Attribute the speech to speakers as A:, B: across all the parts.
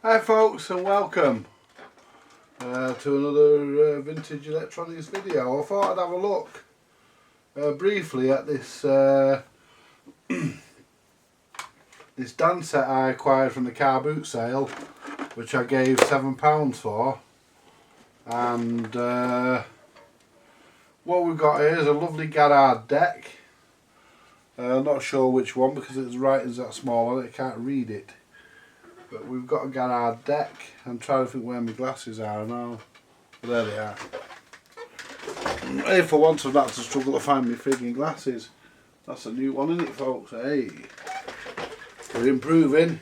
A: Hi folks, and welcome to another vintage electronics video. I thought I'd have a look briefly at this this dance set I acquired from the car boot sale, which I gave £7 for. And what we've got here is a lovely Garrard deck. Not sure which one because its writing's that small on it, I can't read it. But we've got a Garrard deck. I'm trying to think where my glasses are now. There they are. Hey, for once I've had to struggle to find my frigging glasses. That's a new one, isn't it, folks? Hey, we're improving.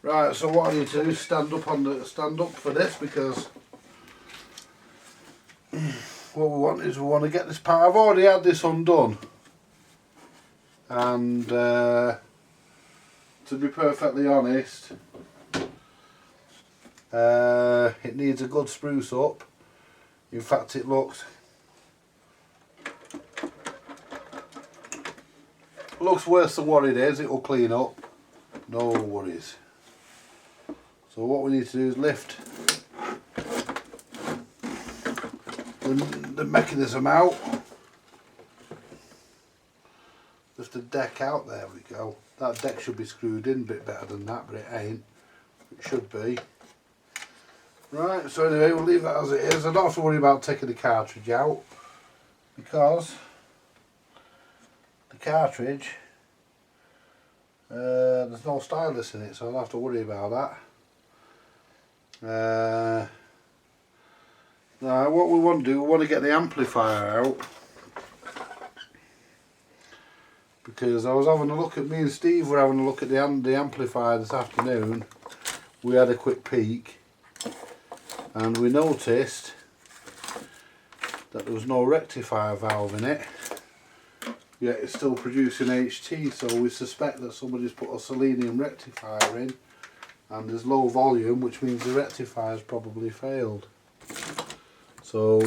A: Right, so what I need to do is stand up for this, because what we want is we want to get this part. I've already had this undone, and to be perfectly honest, it needs a good spruce up. In fact, it looks worse than what it is. It will clean up, no worries. So what we need to do is lift the mechanism out, lift the deck out. There we go. That deck should be screwed in a bit better than that, but it ain't. It should be. Right, so anyway, we'll leave that as it is. I don't have to worry about taking the cartridge out, because the cartridge, there's no stylus in it, so I don't have to worry about that. Now what we want to do, we want to get the amplifier out, because I was having a look at, me and Steve were having a look at the amplifier this afternoon. We had a quick peek and we noticed that there was no rectifier valve in it, yet it's still producing HT, so we suspect that somebody's put a selenium rectifier in and there's low volume, which means the rectifier's probably failed. So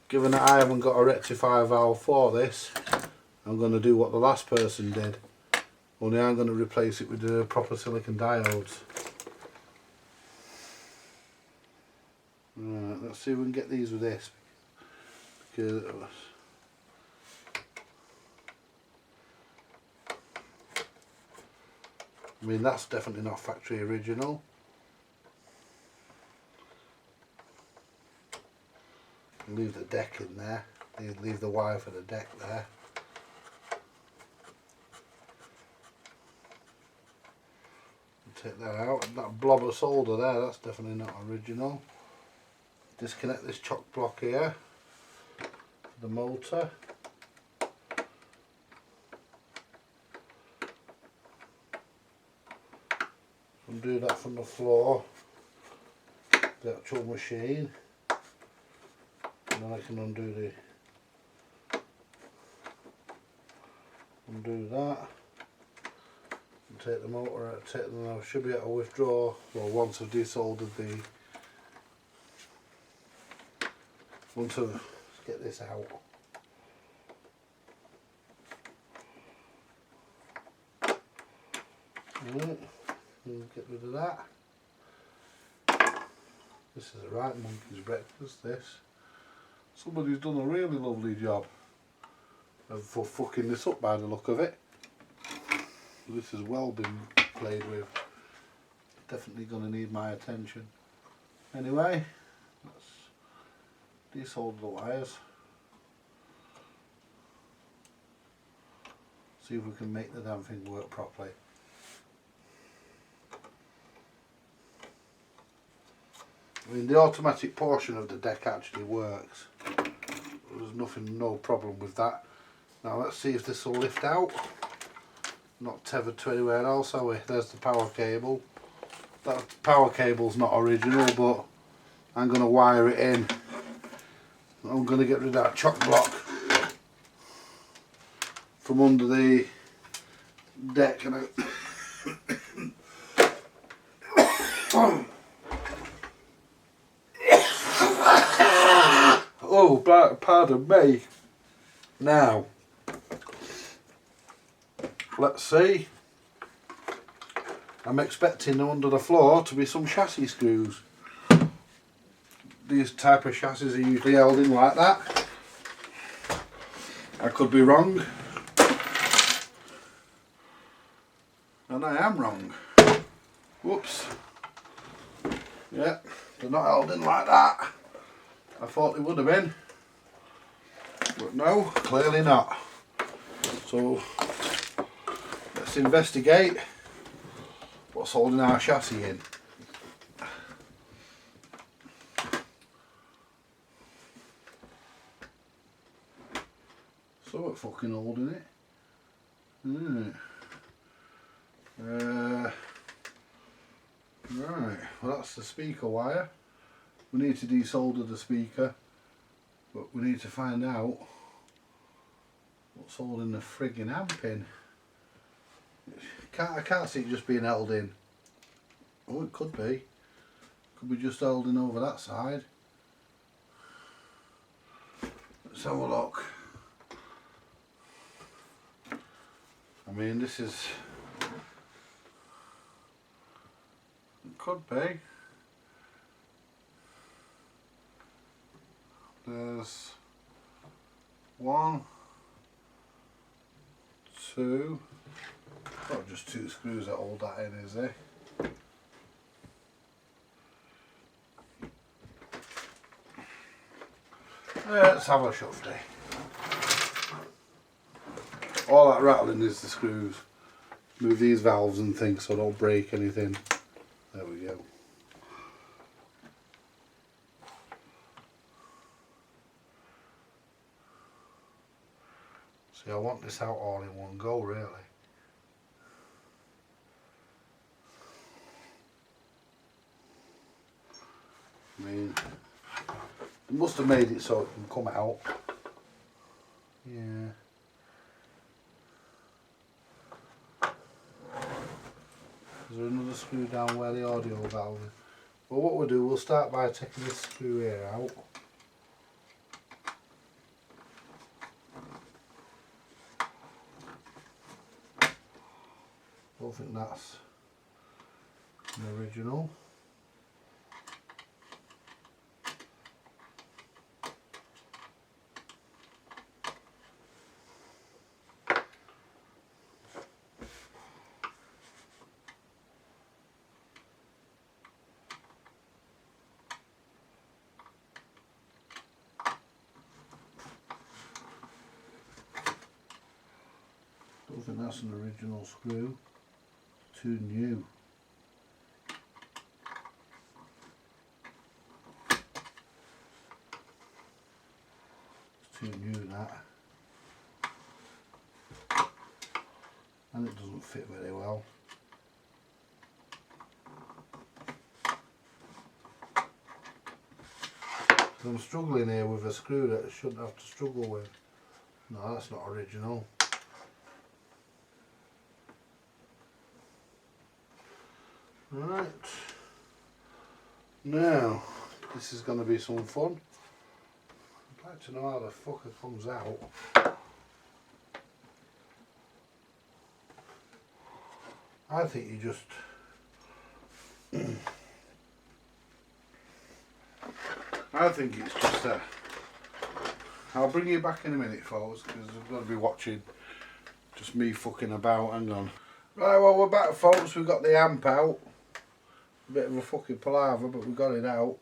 A: given that I haven't got a rectifier valve for this, I'm going to do what the last person did, only I'm going to replace it with the proper silicon diodes. Right, let's see if we can get these with this, because I mean, that's definitely not factory original. Leave the deck in there, leave the wire for the deck there. Take that out. That blob of solder there, that's definitely not original. Disconnect this chock block here, the motor. Undo that from the floor, the actual machine, and then I can undo that. Take the motor out, I should be able to withdraw, well, once I've desoldered once I've, let's get this out. Right, get rid of that. This is a right monkey's breakfast, this. Somebody's done a really lovely job of fucking this up by the look of it. This has well been played with. Definitely going to need my attention. Anyway, let's desolder the wires. See if we can make the damn thing work properly. I mean, the automatic portion of the deck actually works. There's no problem with that. Now let's see if this will lift out. Not tethered to anywhere else, are we? There's the power cable. That power cable's not original, but I'm going to wire it in. I'm going to get rid of that chock block from under the deck. And oh, pardon me. Now, let's see I'm expecting under the floor to be some chassis screws. These type of chassis are usually held in like that. I could be wrong. And I am wrong. Whoops. Yeah, they're not held in like that. I thought they would have been. But no, clearly not. So let's investigate what's holding our chassis in. So it's fucking holding it. Right, well that's the speaker wire. We need to desolder the speaker, but we need to find out what's holding the friggin' amp in. I can't see it just being held in. Oh, it could be. Could be just held in over that side. Let's have a look. I mean, this is... It could be. There's 1, 2, not just 2 screws that hold that in, is there? Let's have a shufty. All that rattling is the screws. Move these valves and things so don't break anything. There we go. See, I want this out all in one go, really. I mean, they must have made it so it can come out. Yeah. Is there another screw down where the audio valve is? Well, what we'll do, we'll start by taking this screw here out. Don't think that's an original. Don't think that's an original screw. Too new. It's too new, that. And it doesn't fit very well. So I'm struggling here with a screw that I shouldn't have to struggle with. No, that's not original. Right, now this is going to be some fun. I'd like to know how the fucker comes out. I think you just I think it's just a... I'll bring you back in a minute, folks, because I'm going to be watching just me fucking about. Hang on. Right, well, we're back, folks. We've got the amp out. A bit of a fucking palaver, but we got it out.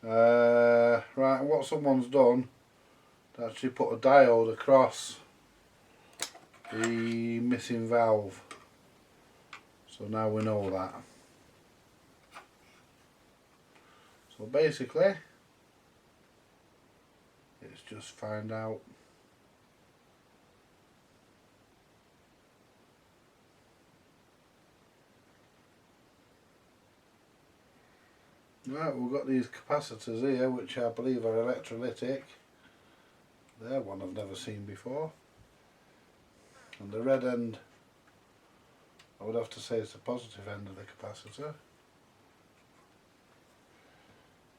A: Right, what someone's done, they actually put a diode across the missing valve. So now we know that. So basically, it's just find out right, we've got these capacitors here, which I believe are electrolytic. They're one I've never seen before. And the red end, I would have to say it's the positive end of the capacitor.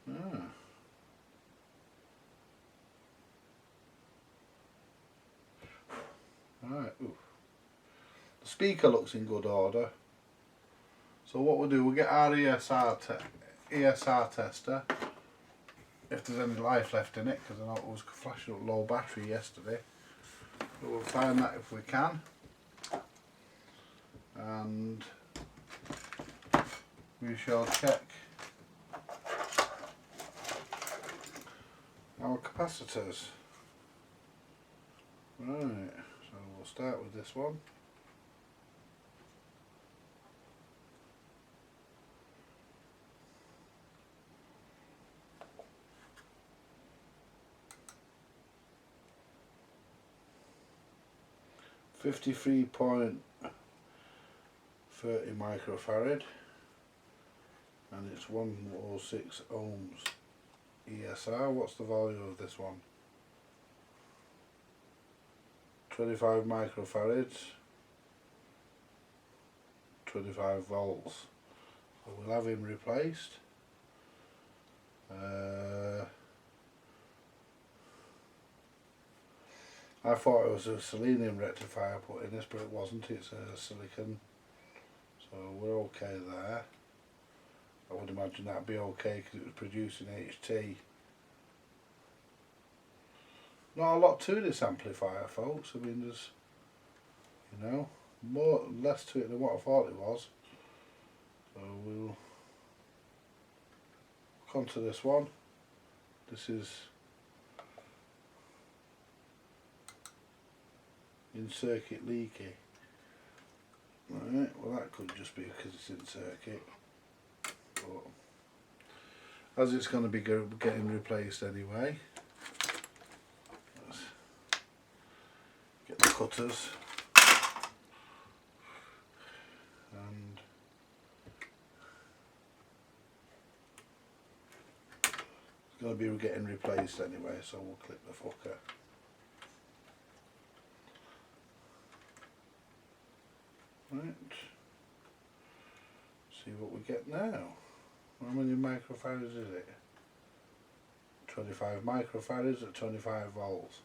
A: Ah. Right, ooh. The speaker looks in good order. So what we'll do, we'll get our ESR tester, if there's any life left in it, because I know it was flashing up low battery yesterday. But we'll find that if we can. And we shall check our capacitors. Right, so we'll start with this one. .30 microfarad, and it's 106 ohms ESR. What's the value of this one? 25 microfarads, 25 volts. So we'll have him replaced. I thought it was a selenium rectifier put in this, but it wasn't. It's a silicon, so we're okay there. I would imagine that'd be okay because it was producing HT. Not a lot to this amplifier, folks. I mean, there's, you know, less to it than what I thought it was. So we'll come to this one. This is in circuit leaky. Right, well that could just be because it's in circuit. But as it's going to be getting replaced anyway, let's get the cutters and it's going to be getting replaced anyway, so we'll click the fucker. Right, see what we get now. How many microfarads is it? 25 microfarads at 25 volts.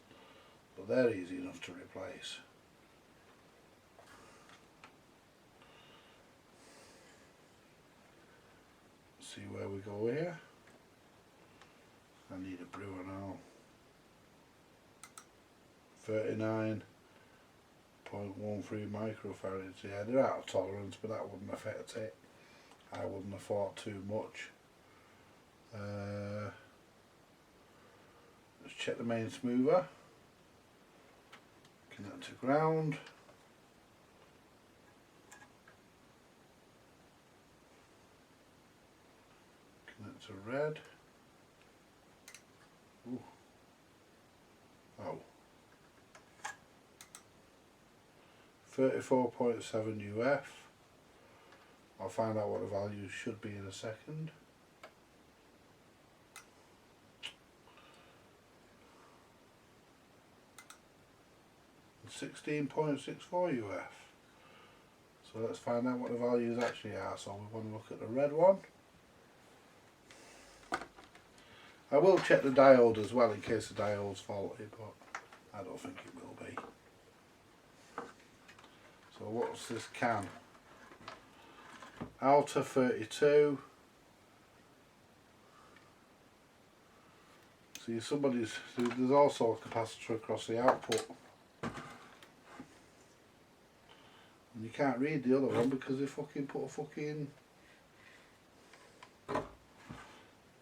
A: But they're easy enough to replace. See where we go here. I need a brewer now. 39.13 microfarads. Yeah, they're out of tolerance, but that wouldn't affect it. I wouldn't have thought too much. Let's check the main smoother. Connect to ground. Connect to red. Ooh. Oh. 34.7 UF. I'll find out what the values should be in a second. And 16.64 UF. So let's find out what the values actually are. So we want to look at the red one. I will check the diode as well in case the diode's faulty, but I don't think it will be. So what's this can? Alta 32. See, there's also a capacitor across the output. And you can't read the other one because they fucking put a fucking...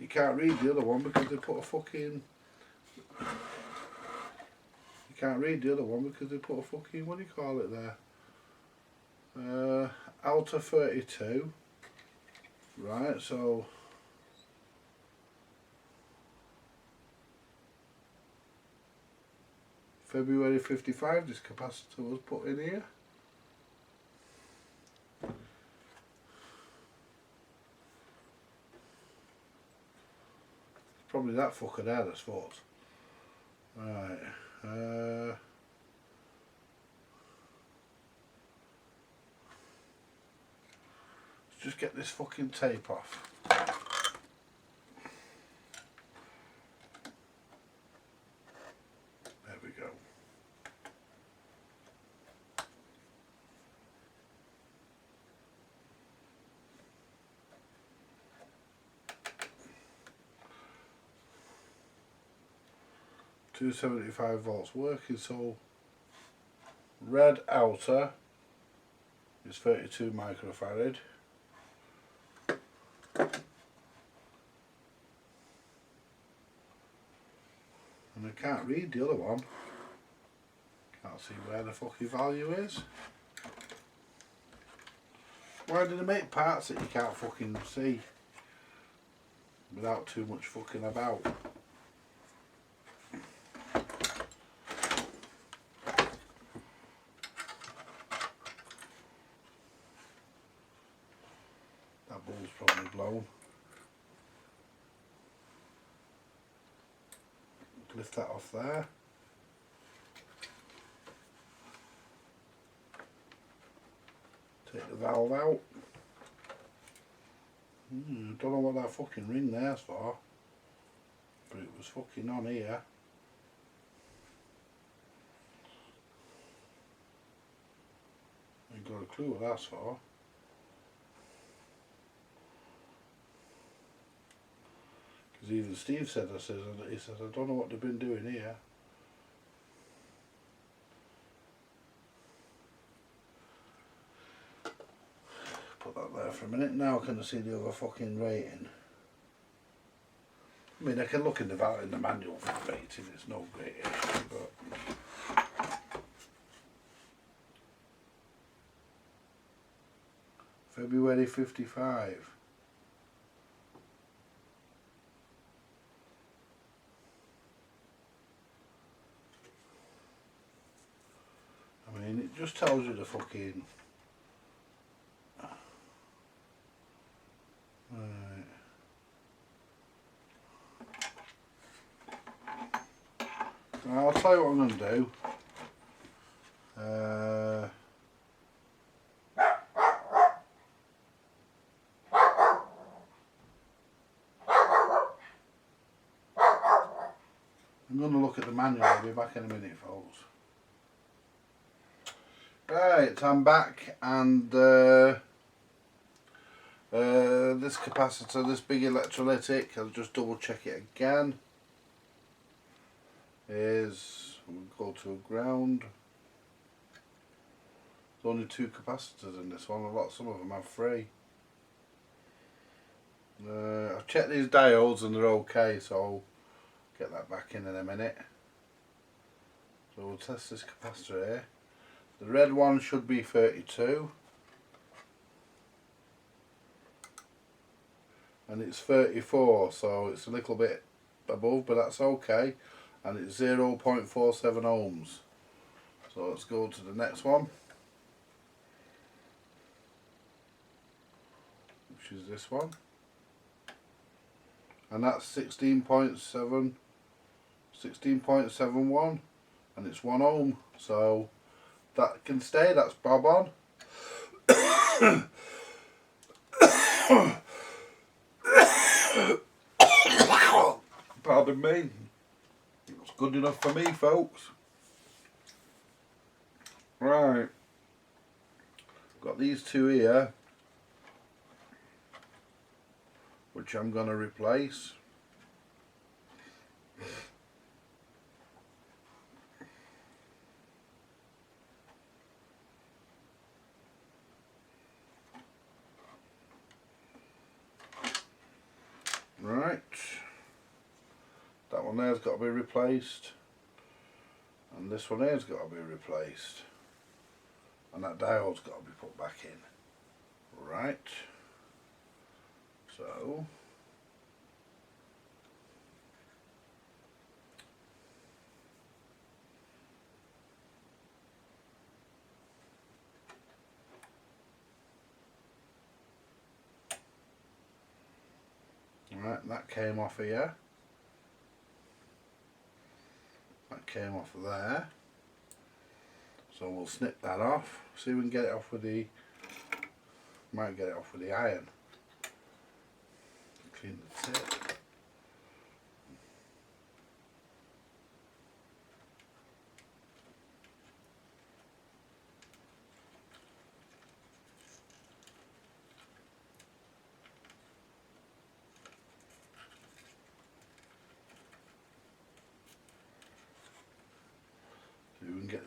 A: You can't read the other one because they put a fucking... You can't read the other one because they put a fucking... What do you call it there? Alta 32. Right, so... February 55, this capacitor was put in here. Probably that fucker there that's fault. Right. Let's just get this fucking tape off. There we go. 275 volts working, so red outer is 32 microfarad. And I can't read the other one. Can't see where the fucking value is. Why do they make parts that you can't fucking see without too much fucking about? That bulb's probably blown. Lift that off there. Take the valve out. Don't know what that fucking ring there's for, but it was fucking on here. I ain't got a clue what that's for. Because even Steve said, he said, I don't know what they've been doing here. Put that there for a minute. Now can I see the other fucking rating? I mean, I can look in the manual for the rating. It's no great issue, but February 55. I mean, it just tells you the fucking... Right. Now, I'll tell you what I'm going to do. I'm going to look at the manual. I'll be back in a minute, folks. Right, I'm back, and this capacitor, this big electrolytic, I'll just double check it again, is, we'll go to a ground. There's only 2 capacitors in this one. Some of them have 3. I've checked these diodes and they're okay, so I'll get that back in a minute. So we'll test this capacitor here. The red one should be 32. And it's 34, so it's a little bit above, but that's okay. And it's 0.47 ohms. So let's go to the next one, which is this one. And that's 16.71, and it's 1 ohm. So that can stay, that's bob on. Pardon me. It's good enough for me, folks. Right. Got these 2 here, which I'm going to replace. Right, that one there's got to be replaced, and this one here's got to be replaced, and that diode's got to be put back in. Right, so right, that came off here. That came off there. So we'll snip that off. See if we can get it off with the... Might get it off with the iron. Clean the tip.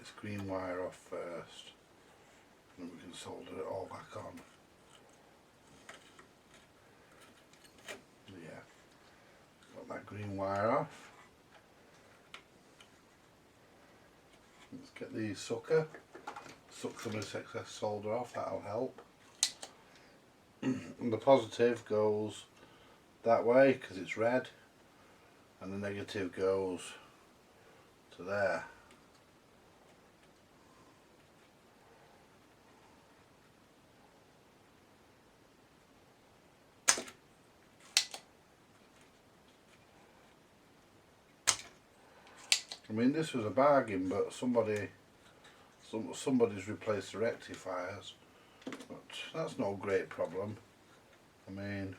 A: this green wire off first, and then we can solder it all back on. Yeah, got that green wire off. Let's get the suck some of this excess solder off, that'll help. And the positive goes that way because it's red, and the negative goes to there. I mean, this was a bargain, but somebody's replaced the rectifiers, but that's no great problem. I mean,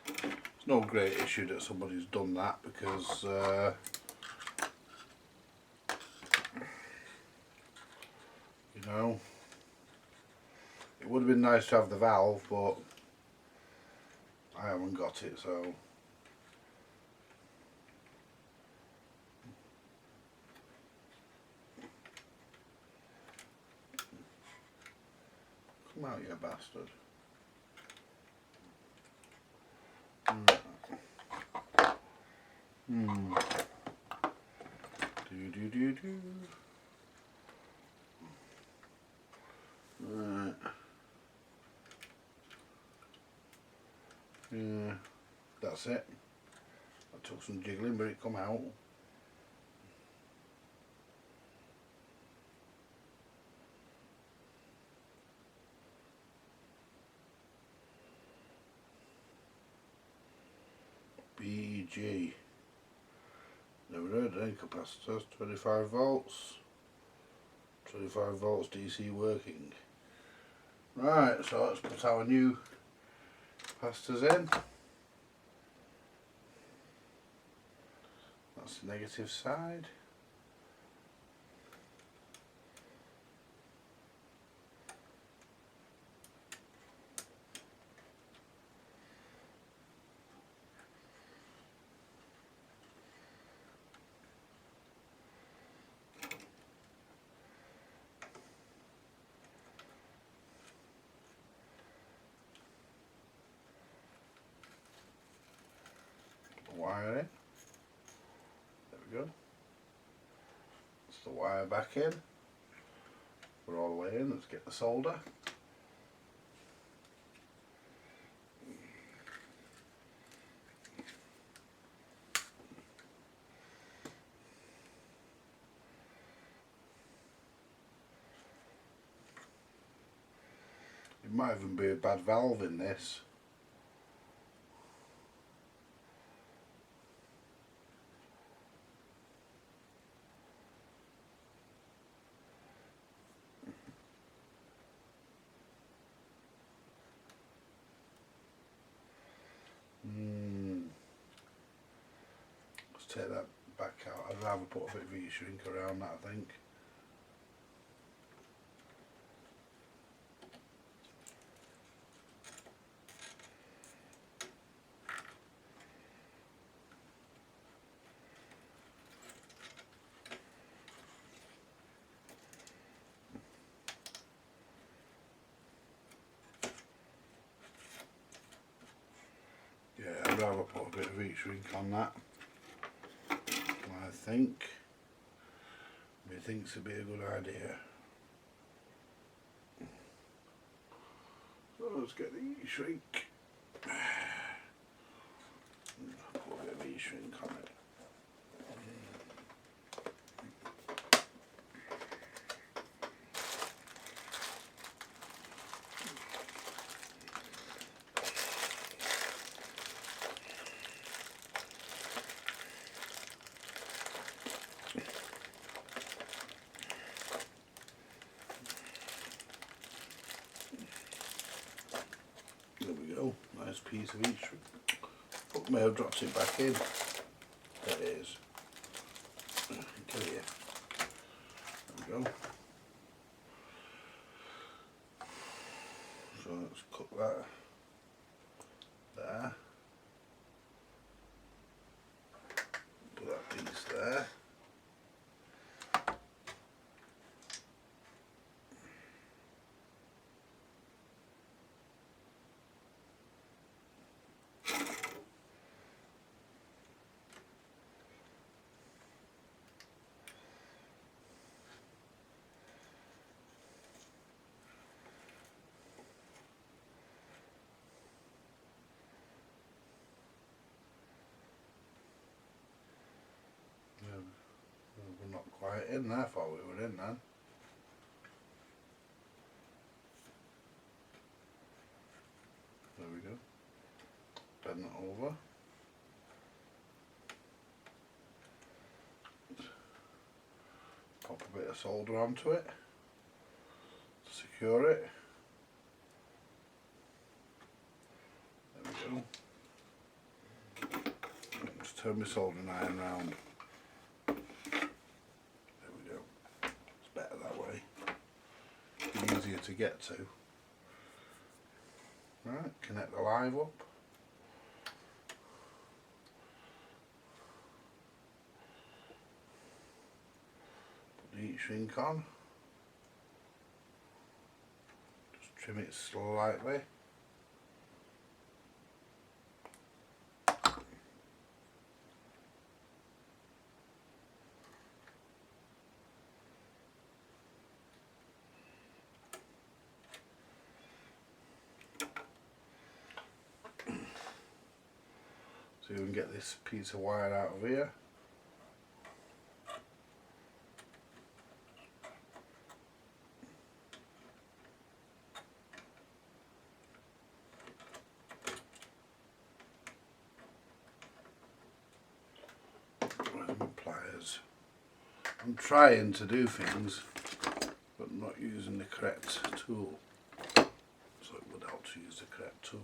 A: it's no great issue that somebody's done that, because you know, it would have been nice to have the valve, but I haven't got it, so come out, you bastard. Do. Right. Yeah, that's it. I took some jiggling, but it come out. BEG. Never heard of any capacitors. 25 volts. 25 volts DC working. Right, so let's put our new capacitors in. That's the negative side. Wire in. There we go. That's the wire back in. We're all the way in. Let's get the solder. It might even be a bad valve in this. Let's take that back out. I'd rather put a bit of heat shrink around that, I think. Yeah, I'd rather put a bit of heat shrink on that. I think. Methinks it'd be a good idea. So let's get the heat shrink. Put a bit of heat shrink on it. There we go, nice piece of heat shrink. But may have dropped it back in. There it is. Get it here. There we go. So let's cut that there. Put that piece there. bit in there, thought we were in then. There we go. Bend that over. Pop a bit of solder onto it to secure it. There we go. Just turn my soldering iron round. There we go. It's better that way. It's easier to get to. Right, connect the live up. Put the heat shrink on. Just trim it slightly. So you can get this piece of wire out of here. Where's my pliers? I'm trying to do things but not using the correct tool. So it would help to use the correct tool.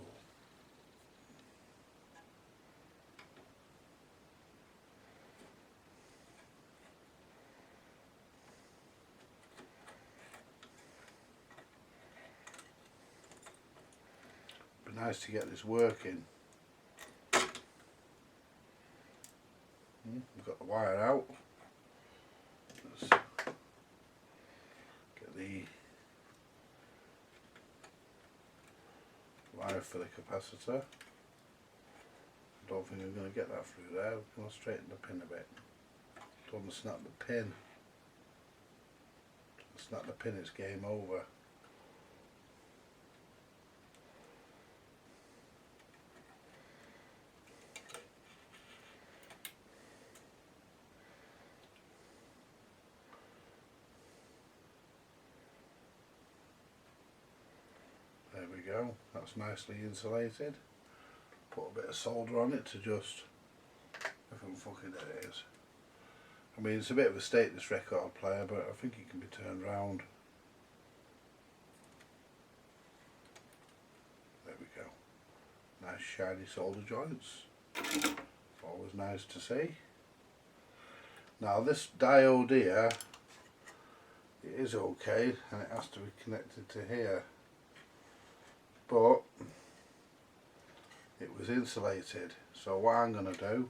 A: Nice to get this working. We've got the wire out. Let's get the wire for the capacitor. I don't think I'm going to get that through there. We're going to straighten the pin a bit. Don't want to snap the pin. Snap the pin, it's game over. There we go, that's nicely insulated. Put a bit of solder on it to just, if I'm fucking it is. I mean, it's a bit of a stateless record player, but I think it can be turned round. There we go. Nice shiny solder joints. Always nice to see. Now this diode here, it is okay, and it has to be connected to here. But it was insulated, so what I'm going to do,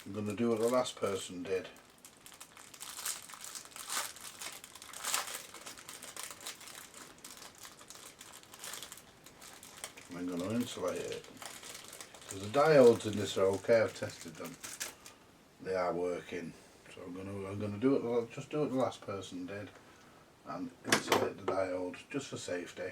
A: I'm going to do what the last person did. I'm going to insulate it. Because the diodes in this are okay, I've tested them. They are working. So I'm going to do it, just do what the last person did and insulate the diode just for safety.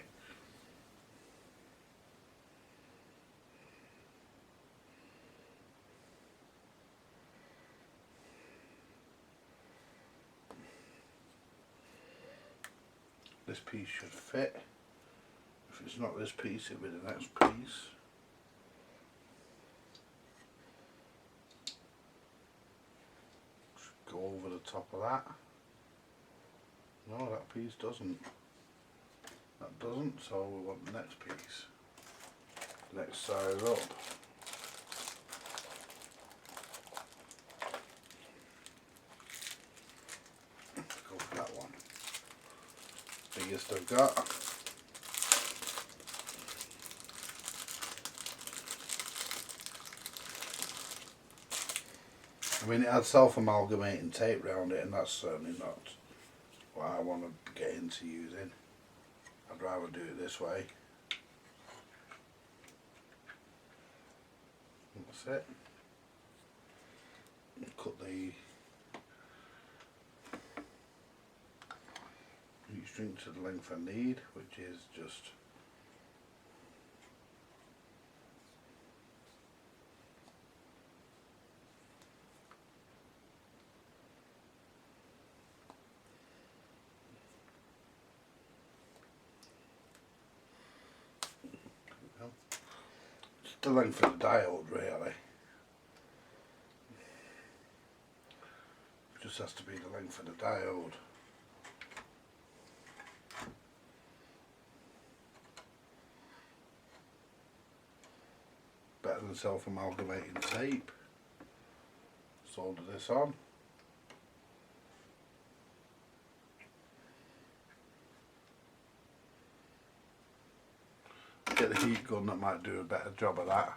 A: This piece should fit. If it's not this piece, it'll be the next piece. Just go over the top of that. No, that piece doesn't. That doesn't, so we want the next piece. Next size up. Go for that one. Biggest I've got. I mean, it had self-amalgamating tape around it, and that's certainly not what I want to get into using. I'd rather do it this way. That's it. Cut the heat shrink to the length I need, which is just the length of the diode, really. It just has to be the length of the diode. Better than self-amalgamating tape. Solder this on. Get the heat gun, that might do a better job of that.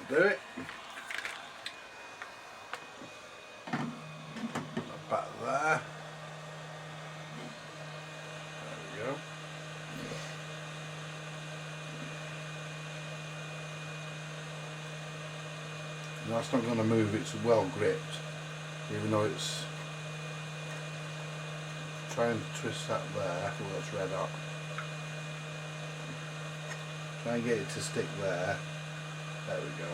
A: That'll do it. Back there. There we go. And that's not going to move, it's well gripped, even though it's trying to twist that there. Well, it's red up. Try and get it to stick there. There we go.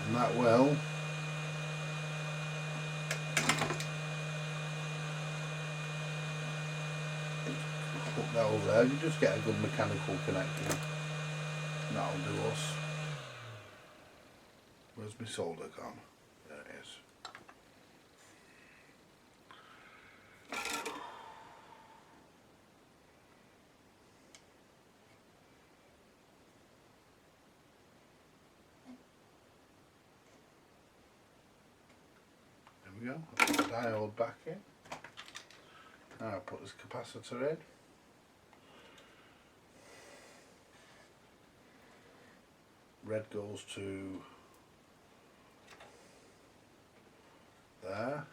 A: And that will put that over there. You just get a good mechanical connection. That'll do us. Where's my solder gone? There it is. There we go. I'll put the diode back in. Now I'll put this capacitor in. Red goes to there,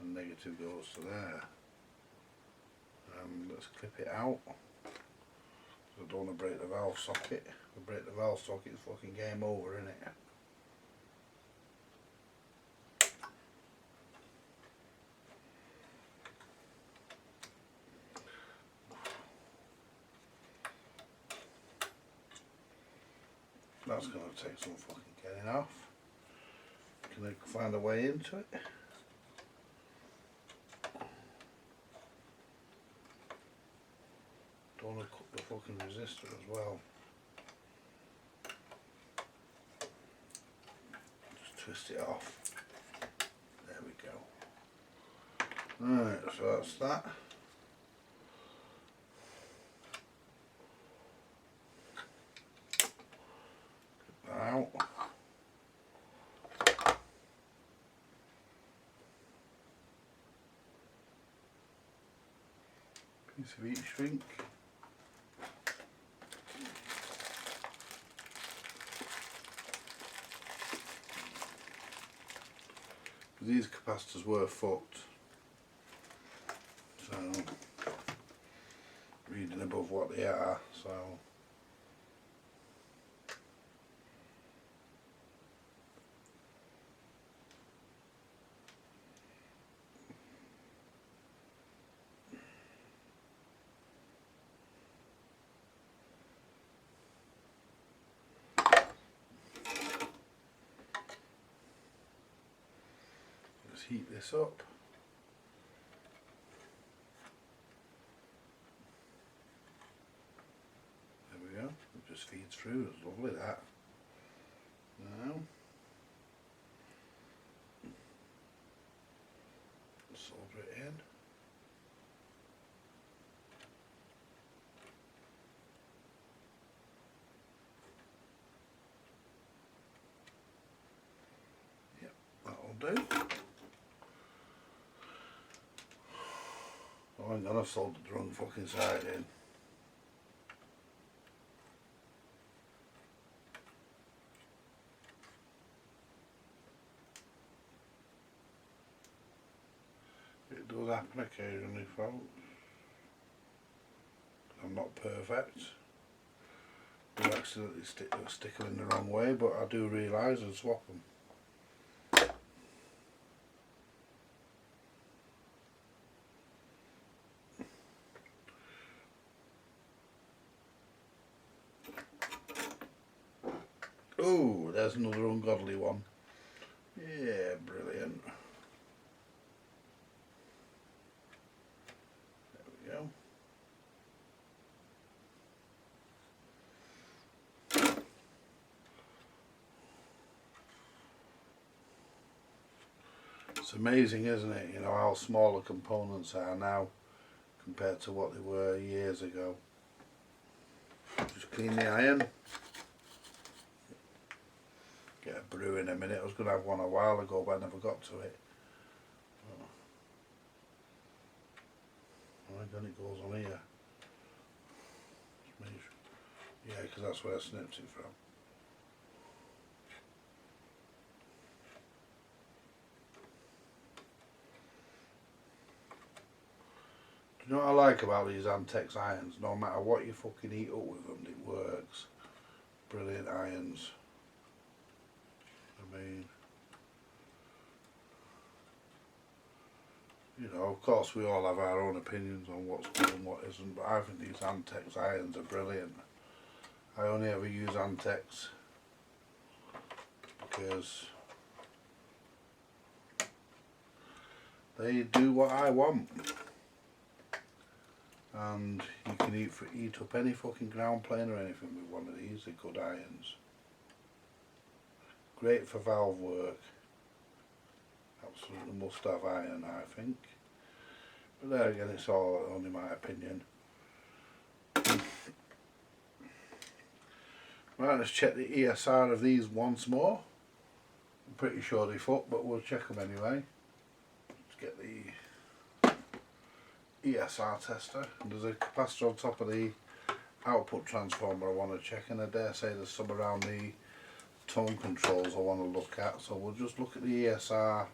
A: and negative goes to there. Let's clip it out. I don't want to break the valve socket. If I break the valve socket, it's fucking game over, isn't it? That's going to take some fucking getting off. Can I find a way into it? Don't want to cut the fucking resistor as well. Just twist it off. There we go. Alright, so that's that. Out. Piece of heat shrink. These capacitors were fucked. of what they are, so let's heat this up. There we go, it just feeds through, it's lovely that. Now solder it in. Yep, that'll do. Oh, hang on, I've soldered the wrong fucking side in. It does happen occasionally, folks. I'm not perfect. I do accidentally stick them in the wrong way, but I do realise and swap them. Oh, there's another ungodly one. Yeah, brilliant. There we go. It's amazing, isn't it, you know, how small the components are now compared to what they were years ago. Just clean the iron. Get a brew in a minute. I was going to have one a while ago, but I never got to it. Oh, then it goes on here. Yeah, because that's where I snipped it from. Do you know what I like about these Antex irons? No matter what you fucking heat up with them, it works. Brilliant irons. I mean, you know, of course we all have our own opinions on what's good and what isn't, but I think these Antex irons are brilliant. I only ever use Antex because they do what I want. And you can eat up any fucking ground plane or anything with one of these. They're good irons. Great for valve work. Absolutely must have iron, I think. But there again, it's all only my opinion. Right, let's check the ESR of these once more. I'm pretty sure they fuck, but we'll check them anyway. Let's get the ESR tester, and there's a capacitor on top of the output transformer I want to check, and I dare say there's some around the tone controls I want to look at, so we'll just look at the ESR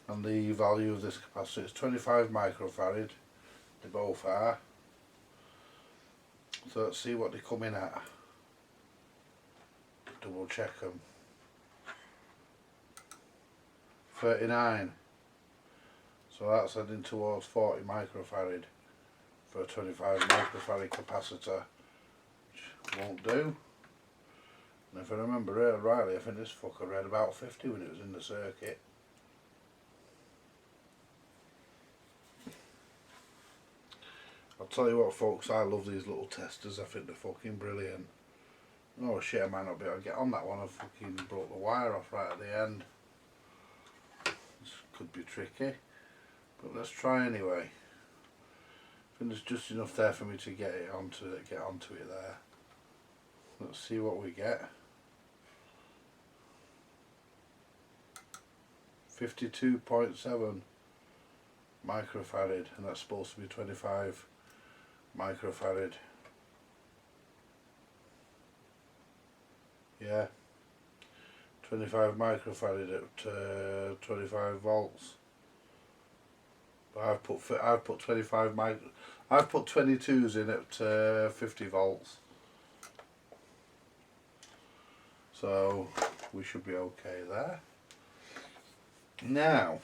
A: and the value of this capacitor. It's 25 microfarad, they both are, so let's see what they come in at, double check them. 39. So that's heading towards 40 microfarad for a 25 microfarad capacitor, which won't do. And if I remember rightly, I think this fucker read about 50 when it was in the circuit. I'll tell you what, folks, I love these little testers. I think they're fucking brilliant. Oh shit, I might not be able to get on that one. I fucking broke the wire off right at the end. This could be tricky. But let's try anyway. I think there's just enough there for me to get onto it there. Let's see what we get. 52.7 microfarad, and that's supposed to be 25 microfarad. Yeah, 25 microfarad at 25 volts. I've put 25 I've put 22s in at 50 volts, so we should be okay there. Now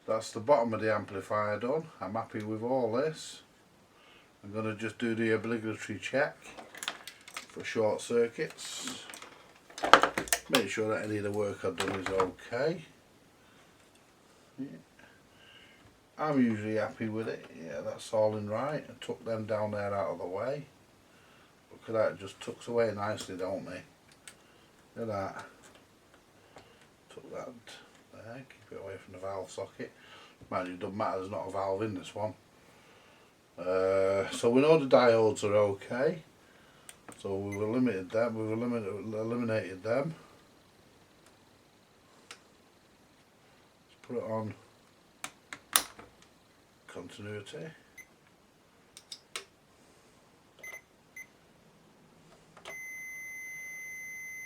A: that's the bottom of the amplifier done. I'm happy with all this. I'm going to just do the obligatory check for short circuits. Make sure that any of the work I've done is okay. Yeah. I'm usually happy with it. Yeah, that's all in right. I took them down there out of the way. Look at that, it just tucks away nicely, don't they? Look at that. Took that there, keep it away from the valve socket. Mind you, it doesn't matter, there's not a valve in this one. So we know the diodes are okay. So we've eliminated them. Eliminated them. Let's put it on continuity.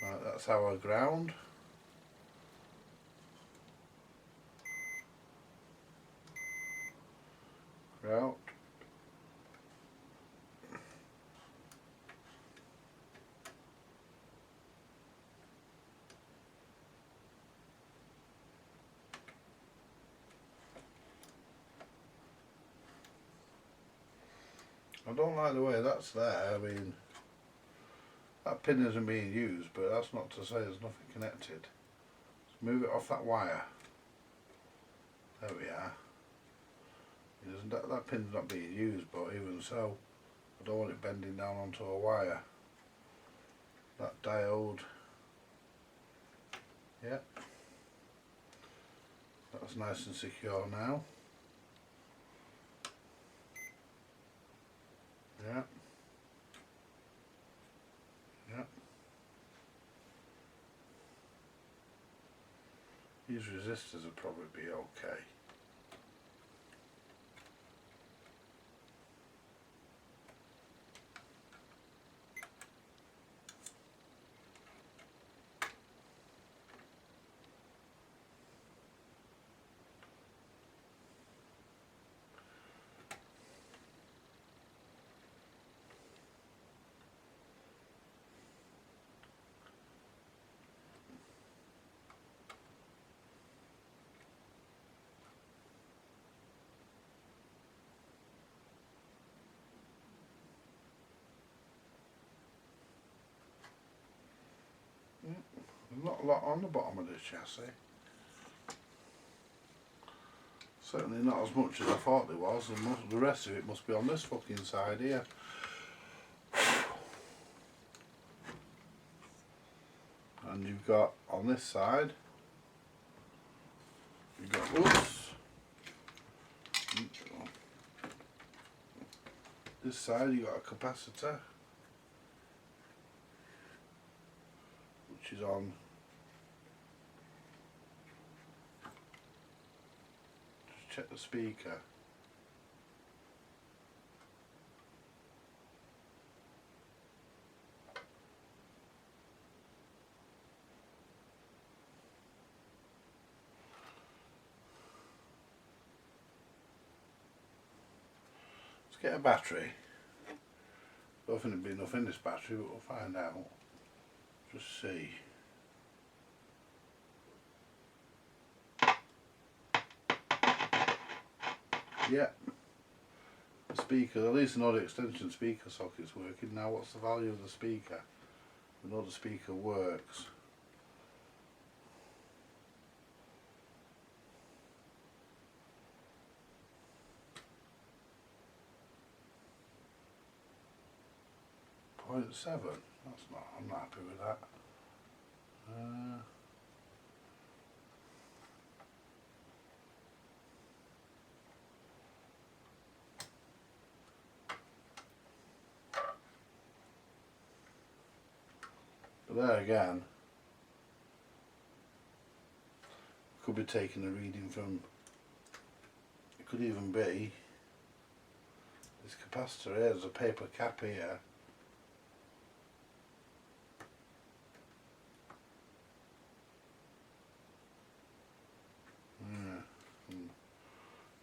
A: Right, that's our ground. Ground. I don't like the way that's there. I mean, that pin isn't being used, but that's not to say there's nothing connected. Let's move it off that wire. There we are. That pin's not being used, but even so, I don't want it bending down onto a wire. That diode, yeah, that's nice and secure now. Yeah. Yeah. These resistors will probably be okay. There's not a lot on the bottom of this chassis. Certainly not as much as I thought there was, and the rest of it must be on this fucking side here. And you've got on this side, you've got this side you've got a capacitor, which is on check the speaker. Let's get a battery. Don't think there'll be enough in this battery, but we'll find out. Just see. Yeah, the speaker, at least I know the extension speaker socket's working. Now what's the value of the speaker? We know the speaker works. .7, that's not, I'm not happy with that. But there again, could be taking a reading from, it could even be this capacitor here, there's a paper cap here.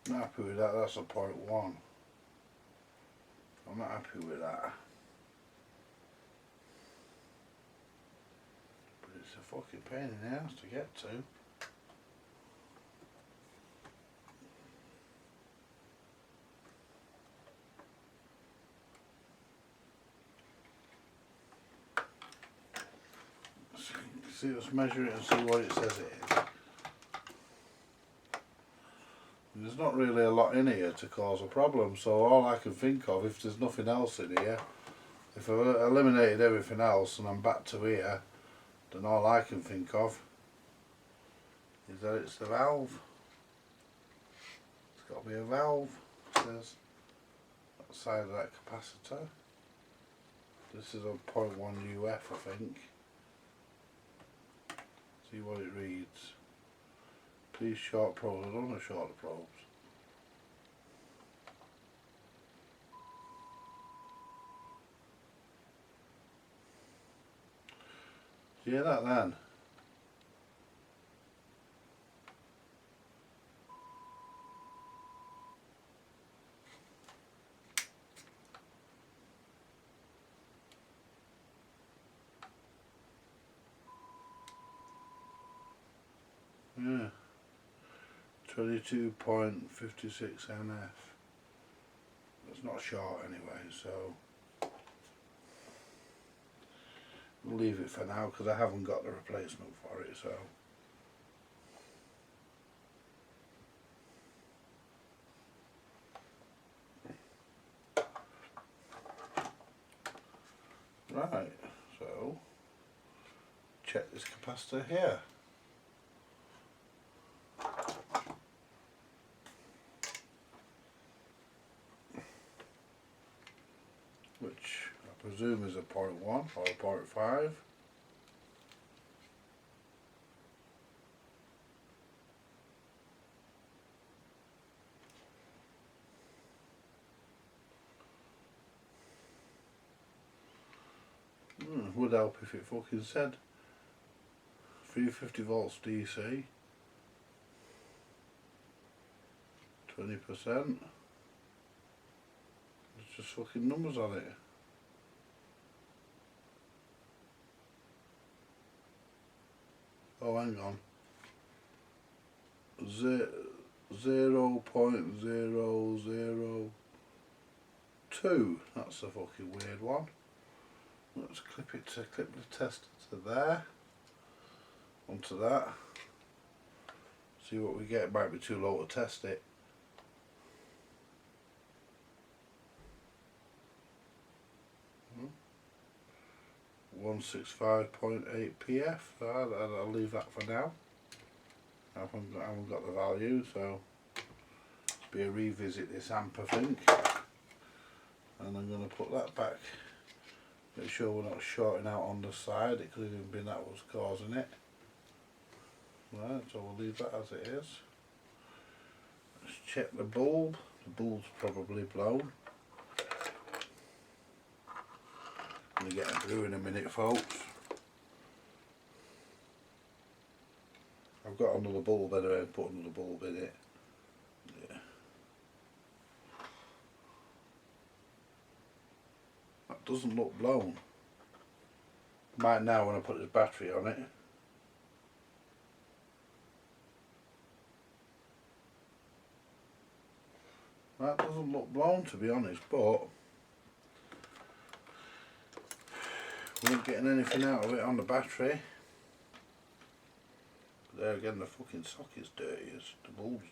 A: I'm not happy with that, that's a 0.1. I'm not happy with that. But it's a fucking pain in the ass to get to. See, let's measure it and see what it says it is. There's not really a lot in here to cause a problem, so all I can think of, if there's nothing else in here, if I've eliminated everything else and I'm back to here, then all I can think of is that it's the valve. It's got to be a valve, it says, outside of that capacitor. This is a 0.1 UF, I think. See what it reads. Please short probes. I don't know shorter probes. Do you hear that then? Yeah. 22.56 NF. It's not short anyway, so we'll leave it for now because I haven't got the replacement for it, so. Right, so check this capacitor here. Which I presume is a 0.1 or a 0.5. Would help if it fucking said 350 volts DC, 20%. There's just fucking numbers on it. Oh, hang on. 0.002. That's a fucking weird one. Let's clip the tester to there. Onto that. See what we get. It might be too low to test it. Hmm. 165.8 PF. I'll leave that for now. I haven't got the value, so be a revisit this amp, I think. And I'm going to put that back. Make sure we're not shorting out on the side. It could have even been that was causing it. Right, so we'll leave that as it is. Let's check the bulb. The bulb's probably blown. I'm going to get it through in a minute, folks. I've got another bulb anyway, put another bulb in it. Yeah. That doesn't look blown. Might now when I put this battery on it. That doesn't look blown, to be honest, but we ain't getting anything out of it on the battery. But there again, the fucking socket's dirty as the bulb's.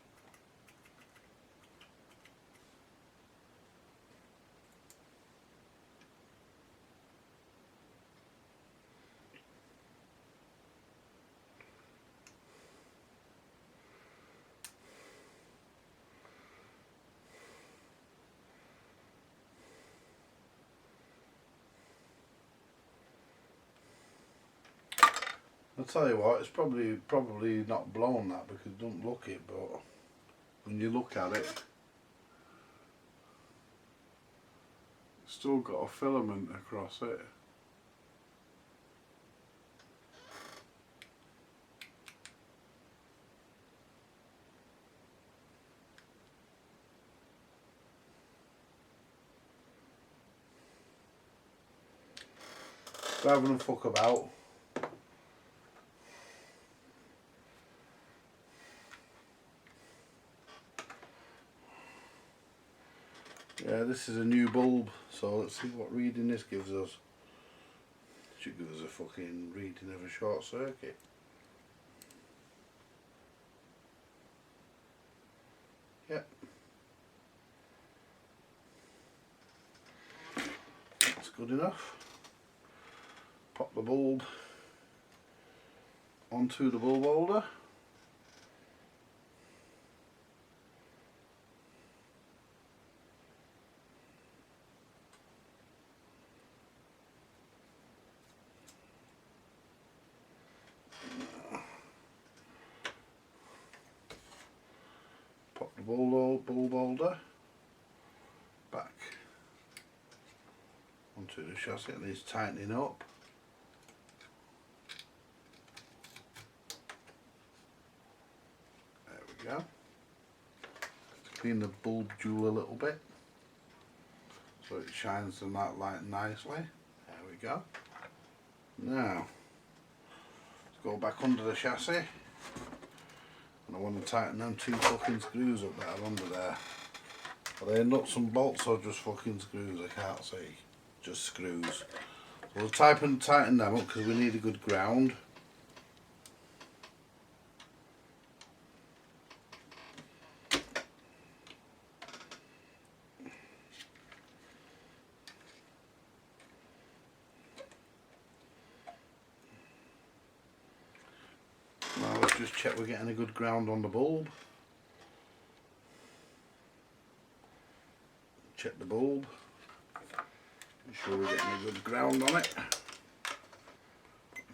A: I'll tell you what, it's probably not blown that because it doesn't look it, but when you look at it, it's still got a filament across it. rather than fuck about. Yeah, this is a new bulb, so let's see what reading this gives us. Should give us a fucking reading of a short circuit. Yep. That's good enough. Pop the bulb onto the bulb holder. Pop the bulb holder back onto the chassis. It needs tightening up. There we go. Clean the bulb jewel a little bit so it shines the that light nicely. There we go. Now let's go back under the chassis. And I want to tighten them two fucking screws up that are under there. Are they nuts and bolts or just fucking screws? I can't see. Just screws. So we'll tighten them up because we need a good ground. Now let's just check we're getting a good ground on the bulb. Check the bulb. Make sure we're getting a good ground on it.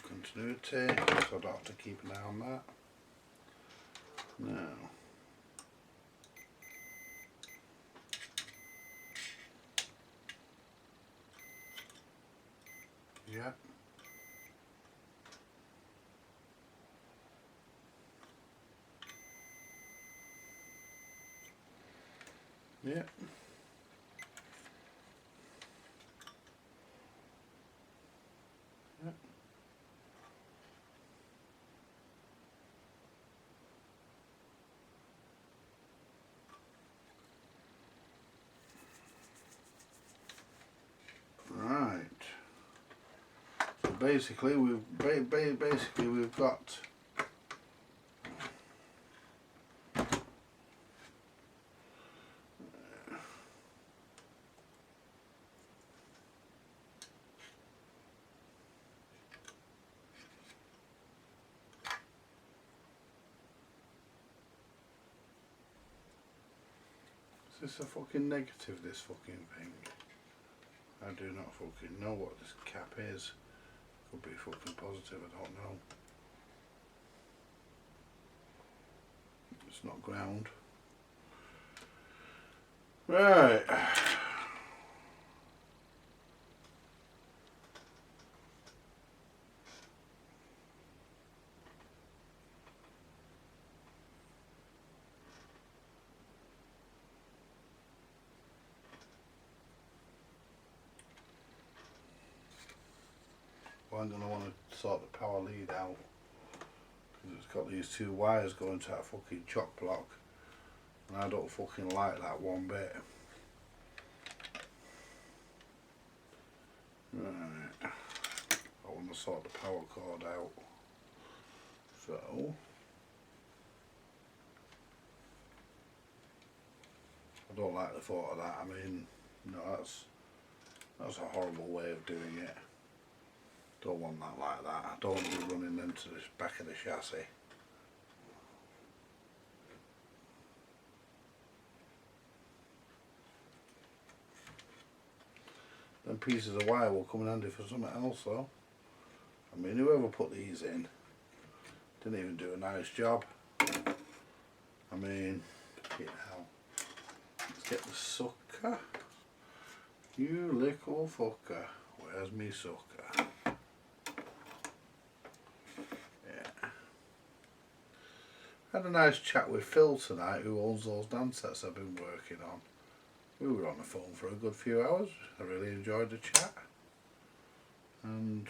A: Continuity, so I don't have to keep an eye on that. Now. Yeah. Yeah. Yeah. Right. So basically we've got is this a fucking negative, this fucking thing? I do not fucking know what this cap is. Could be fucking positive, I don't know. It's not ground. Right. Well, I'm going to want to sort the power lead out because it's got these two wires going to that fucking chock block and I don't fucking like that one bit. Right, I want to sort the power cord out, so I don't like the thought of that. I mean, no, that's a horrible way of doing it. Don't want that like that. I don't want to be running into the back of the chassis. Them pieces of wire will come in handy for something else though. I mean, whoever put these in didn't even do a nice job. I mean, you know, let's get the sucker. You little fucker. Where's me sucker? I had a nice chat with Phil tonight, who owns those dance sets I've been working on. We were on the phone for a good few hours. I really enjoyed the chat. and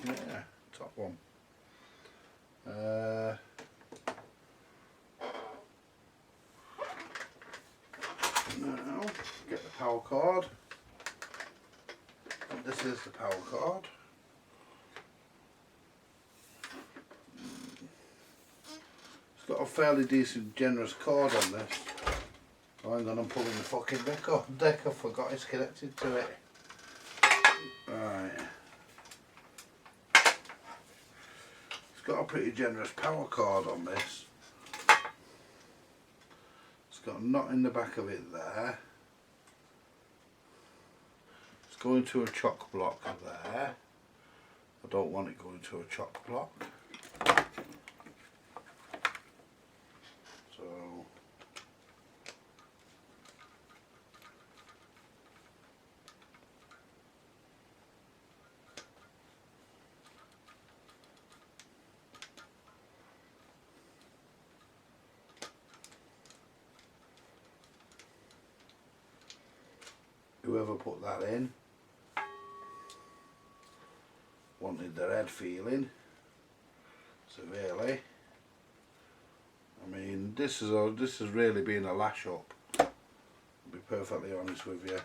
A: yeah, top one. Now get the power cord. This is the power cord. It's got a fairly decent generous cord on this. Oh, hang on, I'm pulling the fucking deck. I forgot it's connected to it. Right. It's got a pretty generous power cord on this. It's got a knot in the back of it there. It's going to a chock block there. I don't want it going to a chock block. So whoever put that in wanted their head feeling severely. I mean, this has really been a lash up, I'll be perfectly honest with you.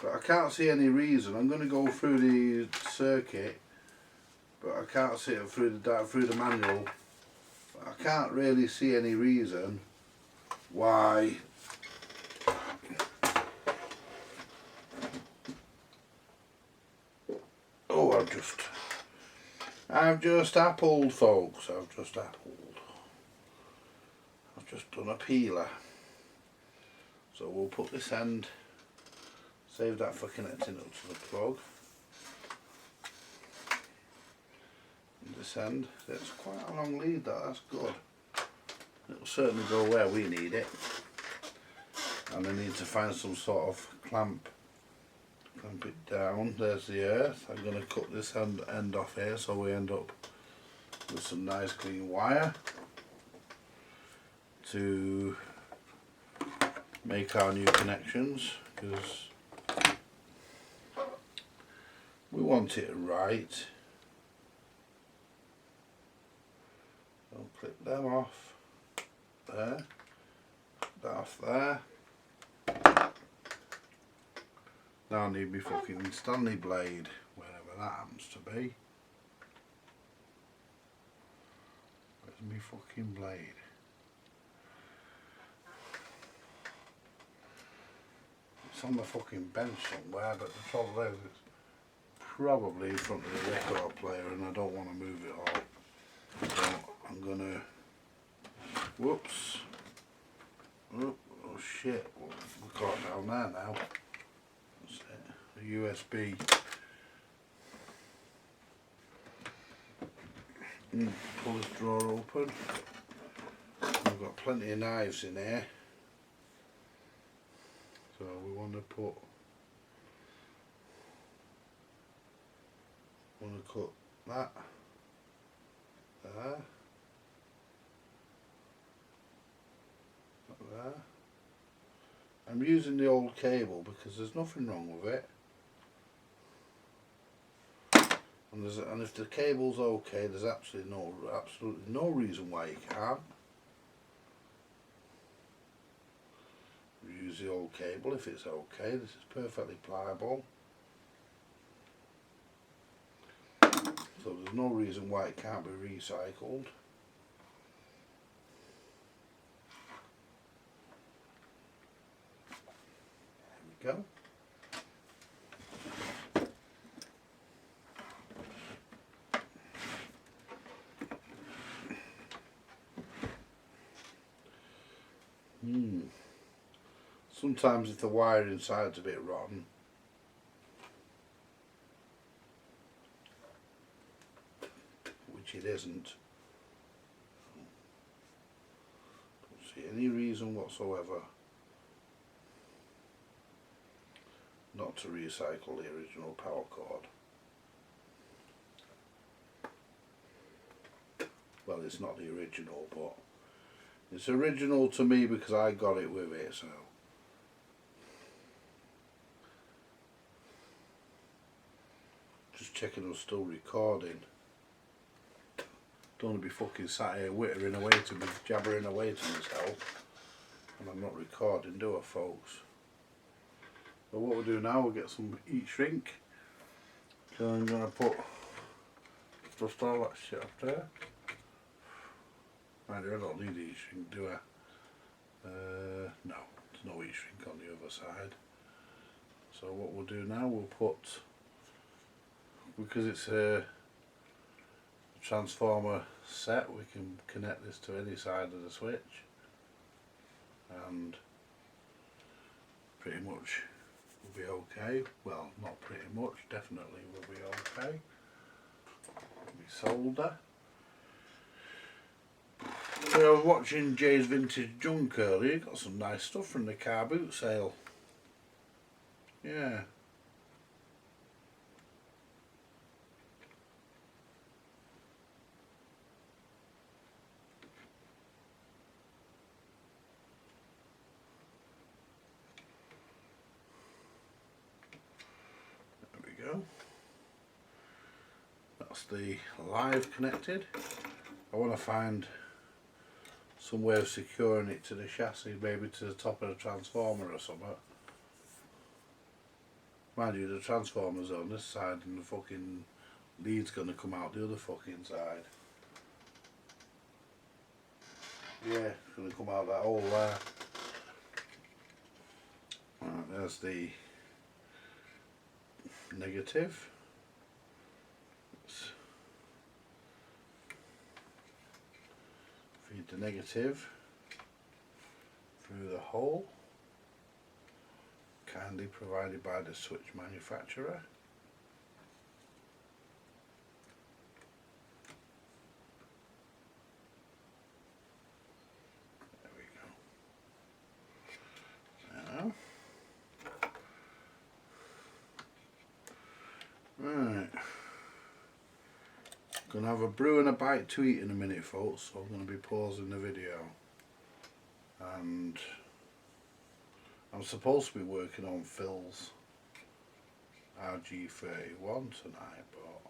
A: But I can't see any reason. I'm going to go through the circuit, but I can't see it through the manual. But I can't really see any reason why I've just appled, folks. I've just appled. I've just done a peeler. So we'll put this end, save that for connecting up to the plug. And this end, it's quite a long lead that's good. It'll certainly go where we need it. And I need to find some sort of clamp it down. There's the earth. I'm going to cut this end off here so we end up with some nice clean wire to make our new connections, because we want it right. I'll clip them off there, that off there. Now I need my fucking Stanley blade, wherever that happens to be. Where's my fucking blade? It's on the fucking bench somewhere, but the trouble is it's probably in front of the record player and I don't want to move it all. So I'm gonna, whoops, oh shit, we've got it down there now. A USB. Pull this drawer open. We've got plenty of knives in here, so we want to cut that there, there. I'm using the old cable because there's nothing wrong with it. And if the cable's okay, there's absolutely no reason why you can't use the old cable if it's okay. This is perfectly pliable, so there's no reason why it can't be recycled. There we go. Sometimes if the wire inside's a bit rotten, which it isn't, don't see any reason whatsoever not to recycle the original power cord. Well, it's not the original, but it's original to me because I got it with it, so. Just checking I was still recording. Don't want to be fucking sat here wittering away to me, jabbering away to myself, and I'm not recording, do I, folks? But what we'll do now, we'll get some heat shrink. So I'm going to put just all that shit up there. Mind you, I don't need heat shrink, do I? No, there's no heat shrink on the other side. So what we'll do now, we'll put, because it's a transformer set, we can connect this to any side of the switch, and pretty much will be okay. Well, not pretty much, definitely will be okay. We solder. I was watching Jay's Vintage Junk earlier. He got some nice stuff from the car boot sale. Yeah. There we go. That's the live connected. I want to find some way of securing it to the chassis, maybe to the top of the transformer or something. Mind you, the transformer's on this side and the fucking lead's gonna come out the other fucking side. Yeah, it's gonna come out that hole there. Right, there's the negative. Let's feed the negative through the hole, kindly provided by the switch manufacturer. There we go. Now, right, gonna have a brew and a bite to eat in a minute, folks, so I'm gonna be pausing the video, and I'm supposed to be working on Phil's RG31 tonight, but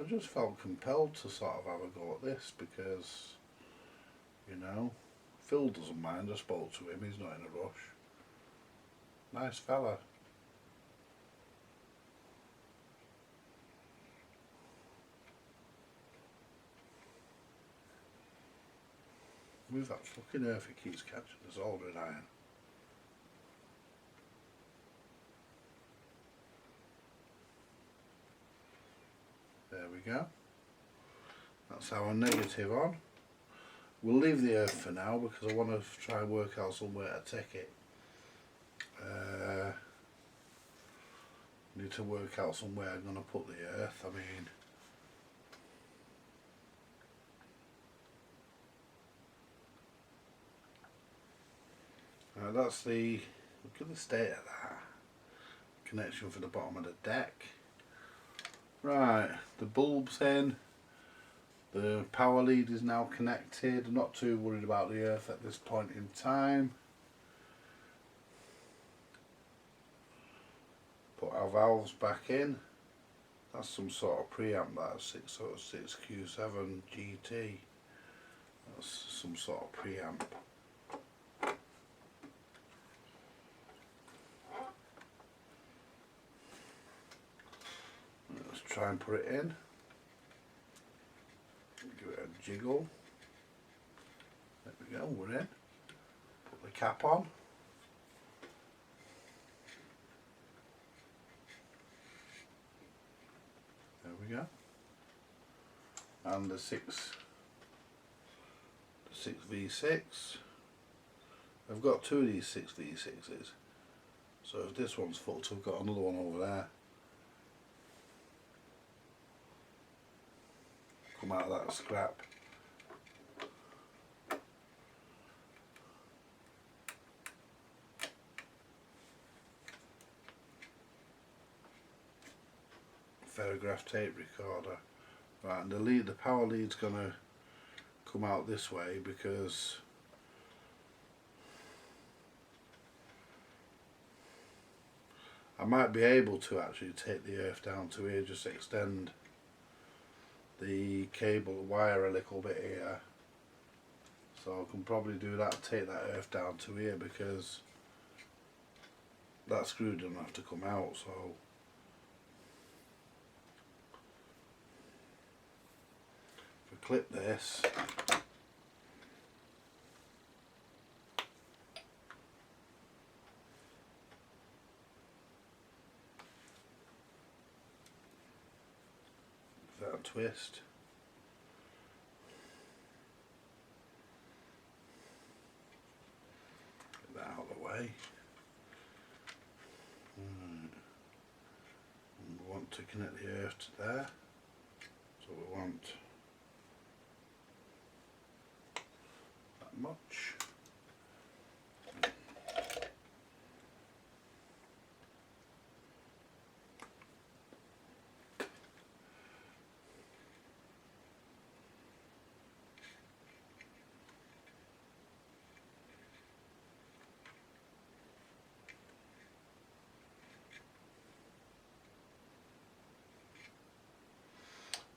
A: I just felt compelled to sort of have a go at this because, you know, Phil doesn't mind. I spoke to him, he's not in a rush. Nice fella. Move that fucking earth, it keeps catching the soldering iron. There we go. That's our negative on. We'll leave the earth for now because I want to try and work out somewhere to take it. Need to work out somewhere I'm going to put the earth. I mean, that's the, look at the state of that connection for the bottom of the deck. Right, the bulb's in, the power lead is now connected. I'm not too worried about the earth at this point in time. Put our valves back in. That's some sort of preamp, that's 606Q7 GT. That's some sort of preamp. Let's try and put it in. Give it a jiggle. There we go, we're in. Put the cap on. There we go. And the 6V6. I've got two of these 6V6s. So if this one's fucked, I've got another one over there. Come out of that scrap. Ferrograph tape recorder. Right, and the power lead's gonna come out this way because I might be able to actually take the earth down to here, just extend the cable wire a little bit here, so I can probably do that, take that earth down to here, because that screw doesn't have to come out. So if I clip this, that twist, get that out of the way. And we want to connect the earth to there, so we want that much.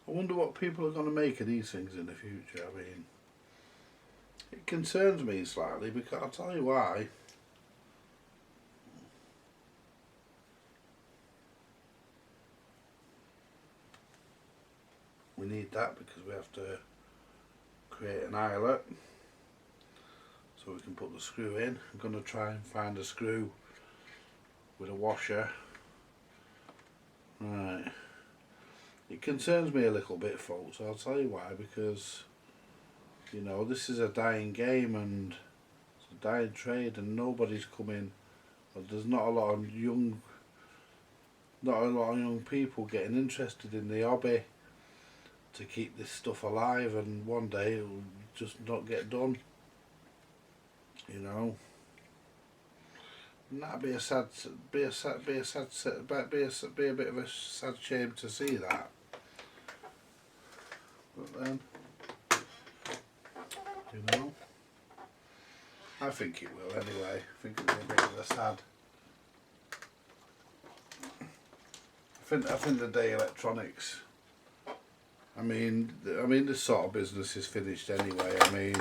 A: I wonder what people are going to make of these things in the future. I mean, it concerns me slightly, because I'll tell you why. We need that because we have to create an eyelet so we can put the screw in. I'm going to try and find a screw with a washer. Right. It concerns me a little bit, folks. I'll tell you why, because you know, this is a dying game and it's a dying trade, and nobody's coming. There's not a lot of young people getting interested in the hobby to keep this stuff alive, and one day it will just not get done. You know, and that'd be a bit of a sad shame to see that. But then, you know, I think it will anyway. I think it'll be a bit of a sad. I think the day electronics. I mean, this sort of business is finished anyway. I mean,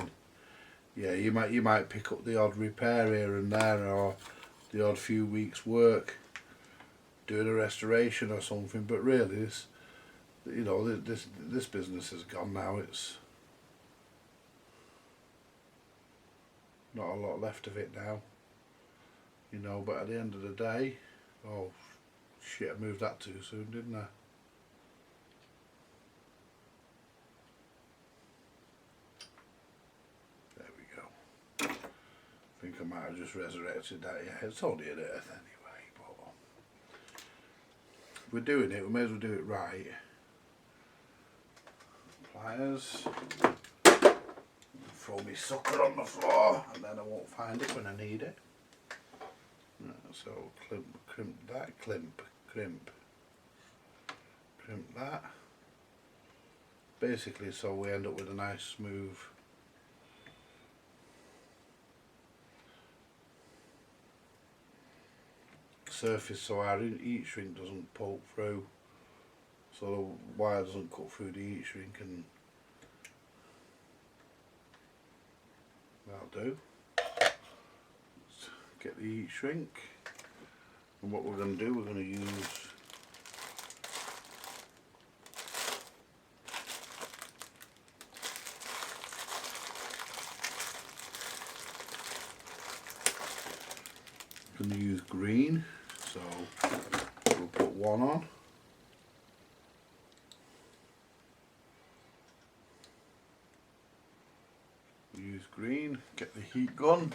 A: yeah, you might pick up the odd repair here and there, or the odd few weeks' work doing a restoration or something. But really, this, you know, this business is gone now. It's not a lot left of it now. You know, but at the end of the day, oh shit, I moved that too soon, didn't I? There we go. I think I might have just resurrected that. Yeah, it's only an earth anyway, but if we're doing it, we may as well do it right. Pliers. Throw me sucker on the floor, and then I won't find it when I need it. So crimp that, crimp that. Basically, so we end up with a nice smooth surface, so our heat shrink doesn't poke through, so the wire doesn't cut through the heat shrink, and that'll do. Let's get the heat shrink, and what we're going to do, we're going to use green, so we'll put one on. Use green, get the heat gun.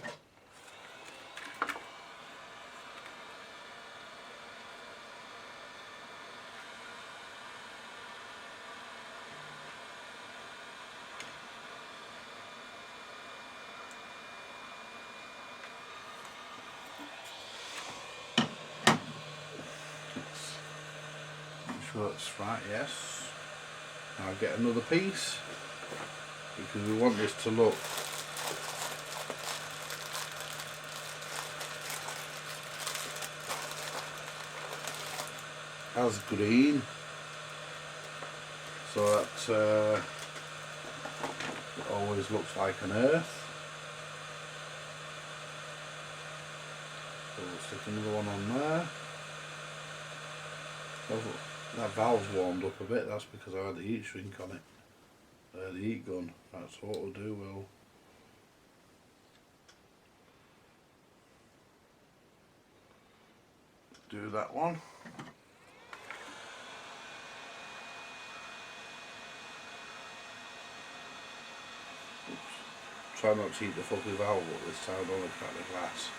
A: Sure that's right, yes. Now I'll get another piece, because we want this to look as green, so that it always looks like an earth. So we'll stick another one on there. That valve's warmed up a bit, that's because I had the heat shrink on it, the heat gun. Right, so what we'll do, we'll do that one. Oops. Try not to heat the fucking valve up this time, don't crack the glass.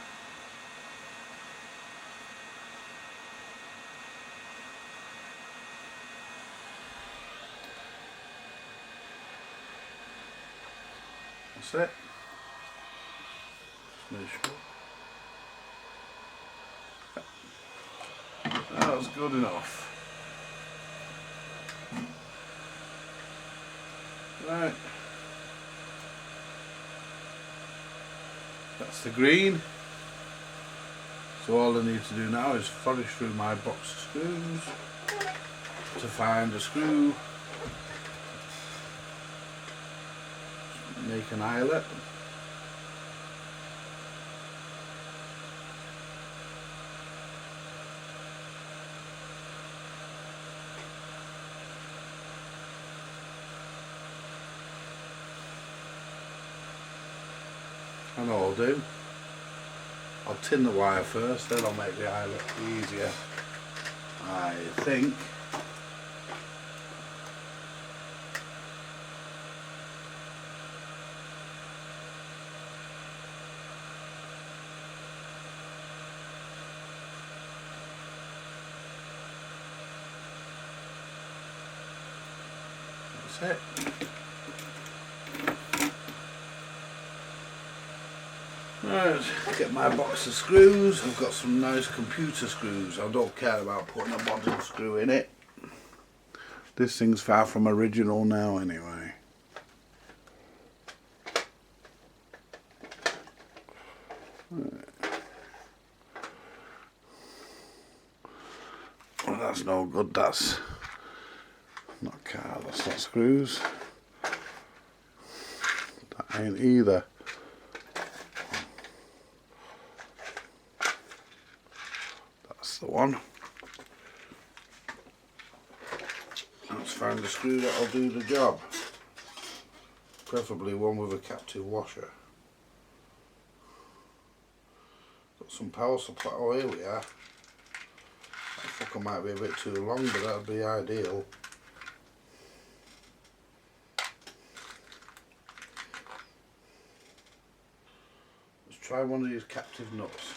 A: That's it. Just make sure. That's good enough. Right. That's the green. So all I need to do now is forage through my box of screws to find a screw, make an eyelet. And all I'll do, I'll tin the wire first, then I'll make the eyelet easier, I think. That's it. Right, get my box of screws. I've got some nice computer screws. I don't care about putting a bottom screw in it. This thing's far from original now anyway. Right. Well, that's no good, that's not car, that's not screws. That ain't either. That's the one. Let's find a screw that'll do the job. Preferably one with a captive washer. Got some power supply. Oh, here we are. That fucker might be a bit too long, but that'd be ideal. Let's try one of these captive nuts.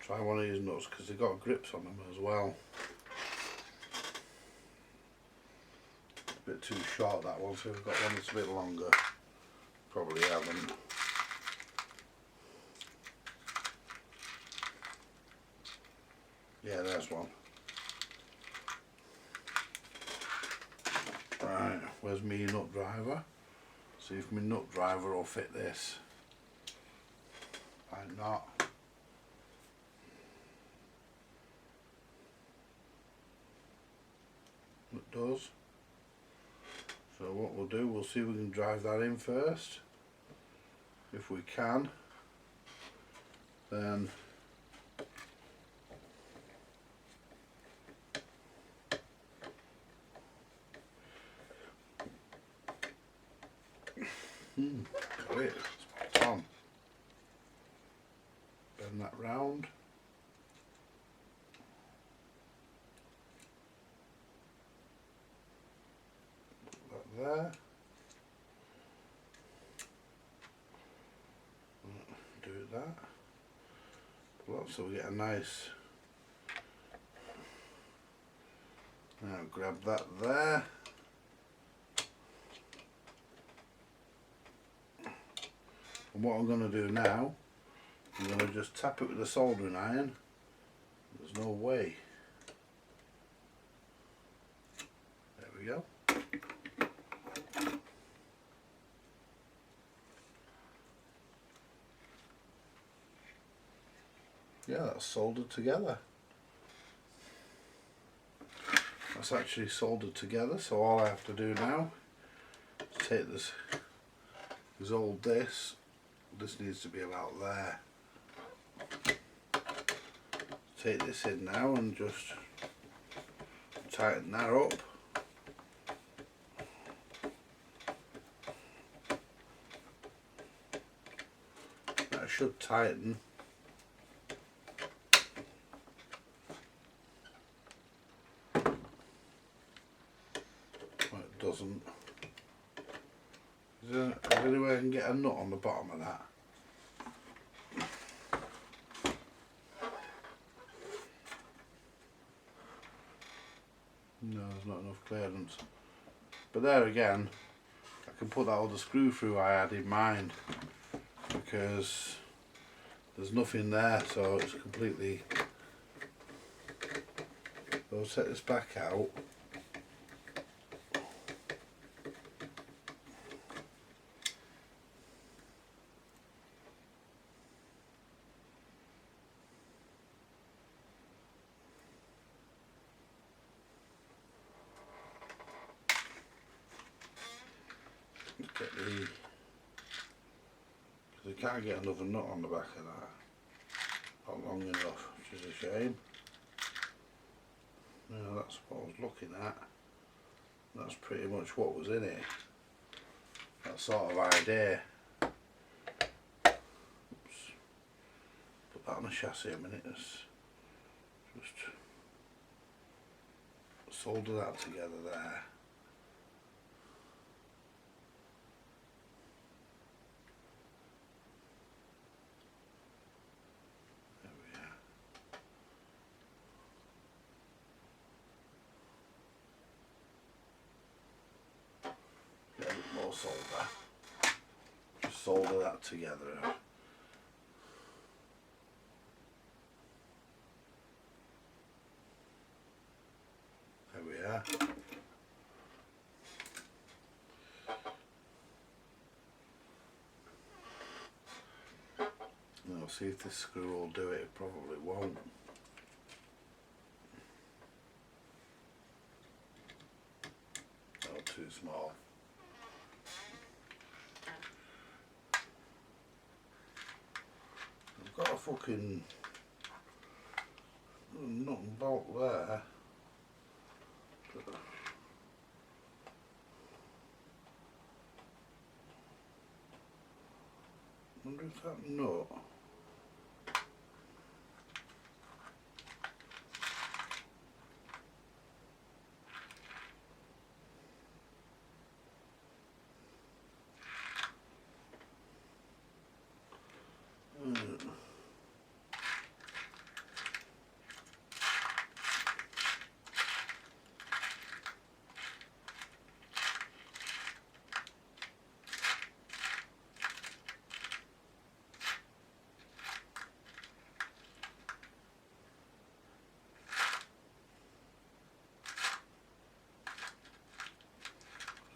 A: Try one of these nuts because they've got grips on them as well. A bit too short that one, so we've got one that's a bit longer. Probably haven't. Yeah, there's one. Right, where's me nut driver? See if my nut driver will fit this. Might not. It does. So what we'll do, we'll see if we can drive that in first. If we can, then got it, spot on. Bend that round. Put that there. Do that. Pull up so we get a nice. Now grab that there. And what I'm going to do now, I'm going to just tap it with a soldering iron. There's no way. There we go. Yeah, that's soldered together. that's actually soldered together, so all I have to do now is take this, hold this needs to be about there. Take this in now and just tighten that up. That should tighten. Well, it doesn't. Is there any way I can get a nut on the bottom of that? No, there's not enough clearance. But there again, I can put that other screw through I had in mind, because there's nothing there, so it's completely. I'll set this back out. Get the, because I can't get another nut on the back of that. Not long enough, which is a shame. No, that's what I was looking at. That's pretty much what was in it. That sort of idea. Oops. Put that on the chassis a minute. Just solder that together there. More solder. Just solder that together. There we are. Now see if this screw will do it. It probably won't. Oh, too small. Got a fucking nut and bolt there. I wonder if that nut.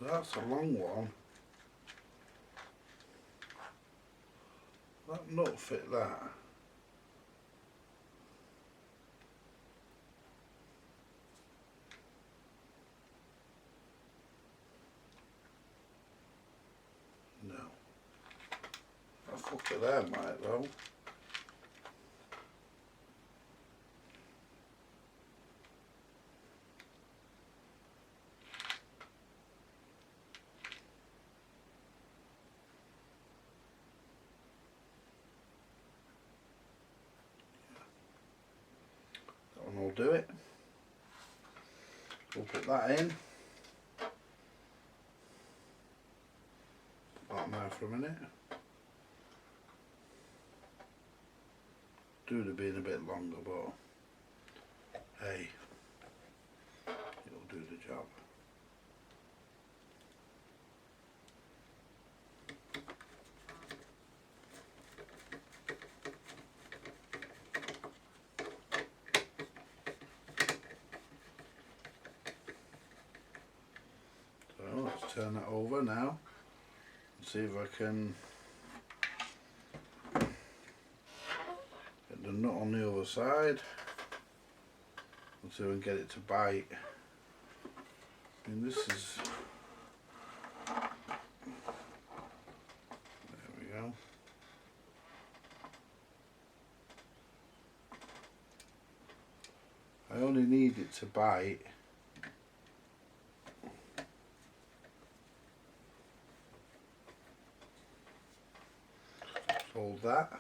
A: That's a long one. That nut fit that. No. That fucker there might though. Will do it. We'll put that in. Put that there for a minute. Do have been a bit longer, but hey, it'll do the job. Let's turn that over now and see if I can get the nut on the other side and see if we can get it to bite. And this is, there we go. I only need it to bite hold that.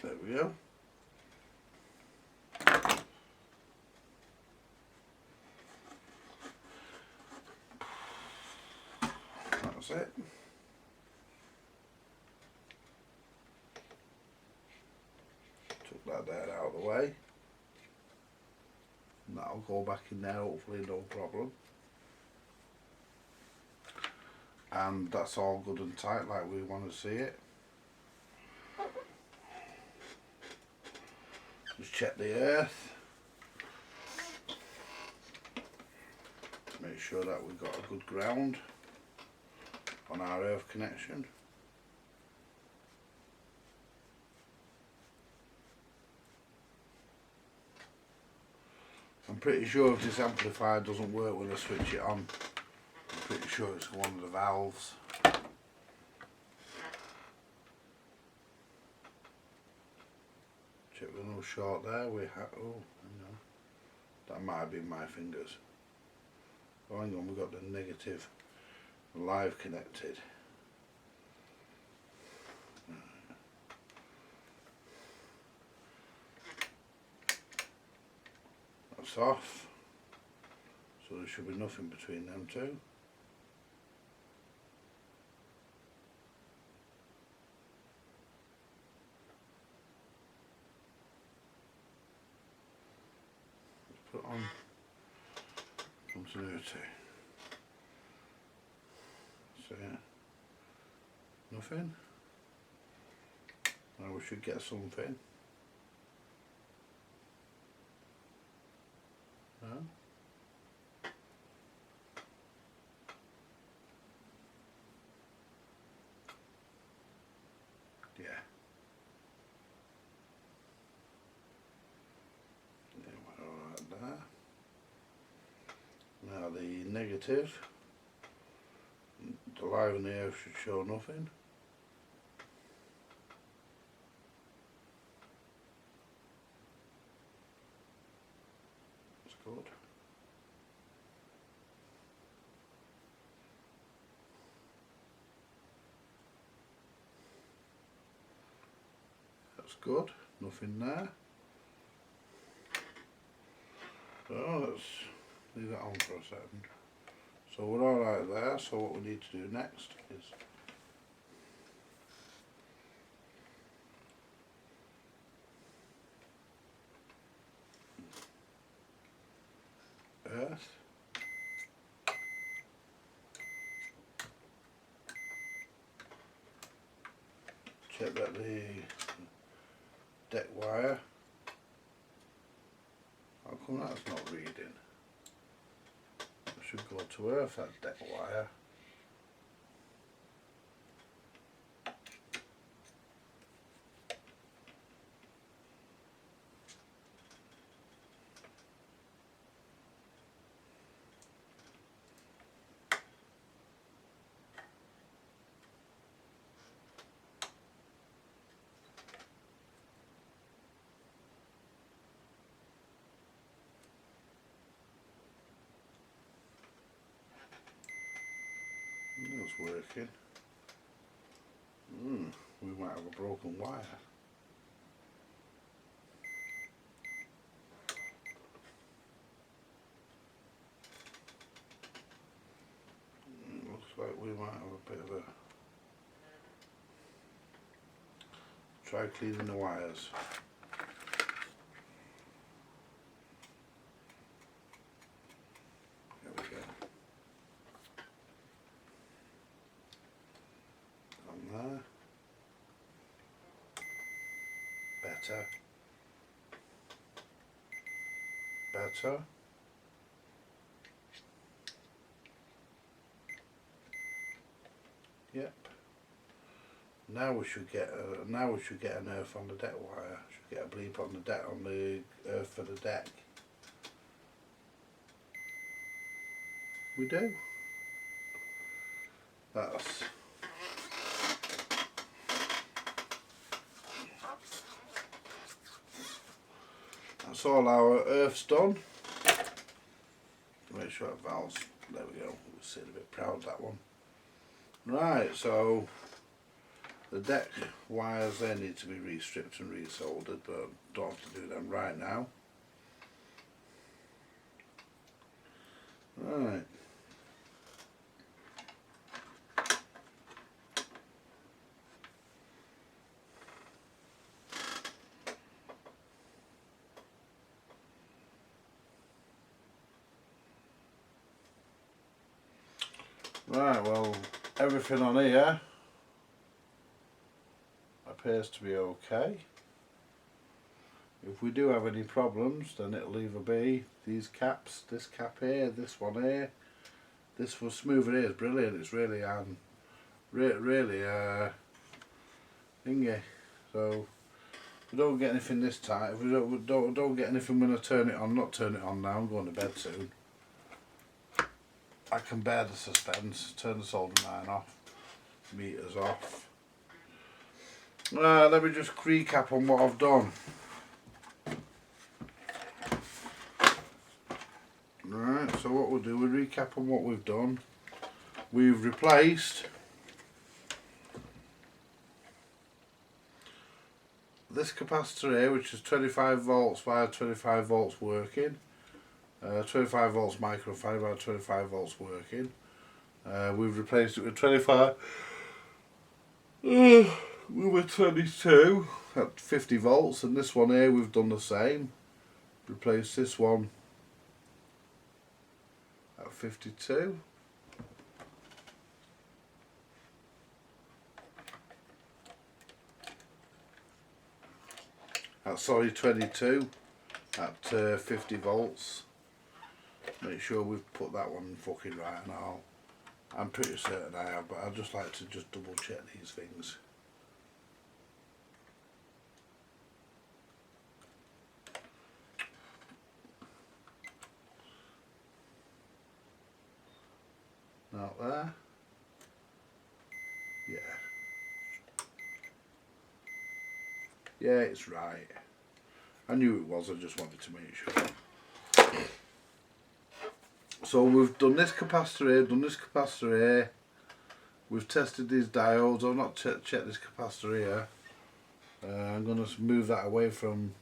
A: There we go. That's it. Took that there out of the way. And that'll go back in there, hopefully no problem. And that's all good and tight like we want to see it. Just check the earth. Make sure that we've got a good ground on our earth connection. I'm pretty sure if this amplifier doesn't work when I switch it on, I'm pretty sure it's one of the valves. Check the no short there. We have, oh, hang on. That might have been my fingers. Oh, hang on, we've got the negative live connected. That's off. So there should be nothing between them two. Let's put on continuity. So yeah, nothing. Now we should get something. No? Yeah. Yeah, we're alright there. Now the negative, the live in the earth should show nothing. That's good. That's good, nothing there. So let's leave that on for a second. So we're alright there, so what we need to do next is earth. Check that the deck wire, how come that's not reading? I should go to earth, that deck wire. That's working. We might have a broken wire. Looks like we might have a bit of a... Try cleaning the wires. There we go. On there. Better. Better. Yep. Now we should get an earth on the deck wire. Should get a bleep on the deck, on the earth for the deck. We do. That's all our earth's done. Make sure that valves, there we go, we'll sit a bit proud, that one. Right, so the deck wires there need to be restripped and resoldered, but don't have to do them right now. Right. Right, well, everything on here appears to be okay. If we do have any problems, then it'll either be these caps, this cap here, this one here. This was smoother here, it's brilliant. It's really really thingy. So if we don't get anything this tight, if we don't get anything when I turn it on, not turn it on now, I'm going to bed soon. I can bear the suspense, turn the soldering iron off, meters off. Let me just recap on what I've done. Right, so what we'll do, we'll recap on what we've done. We've replaced this capacitor here, which is 25 volts via 25 volts working. 25 volts microfarad by 25 volts working. We've replaced it with 25 with 22 at 50 volts, and this one here we've done the same. Replaced this one at 52. Sorry, 22 at 50 volts. Make sure we've put that one fucking right and all. I'm pretty certain I have, but I'd just like to just double check these things. Out there. Yeah, it's right. I knew it was, I just wanted to make sure. So we've done this capacitor here, done this capacitor here. We've tested these diodes. I've not checked this capacitor here. I'm going to move that away from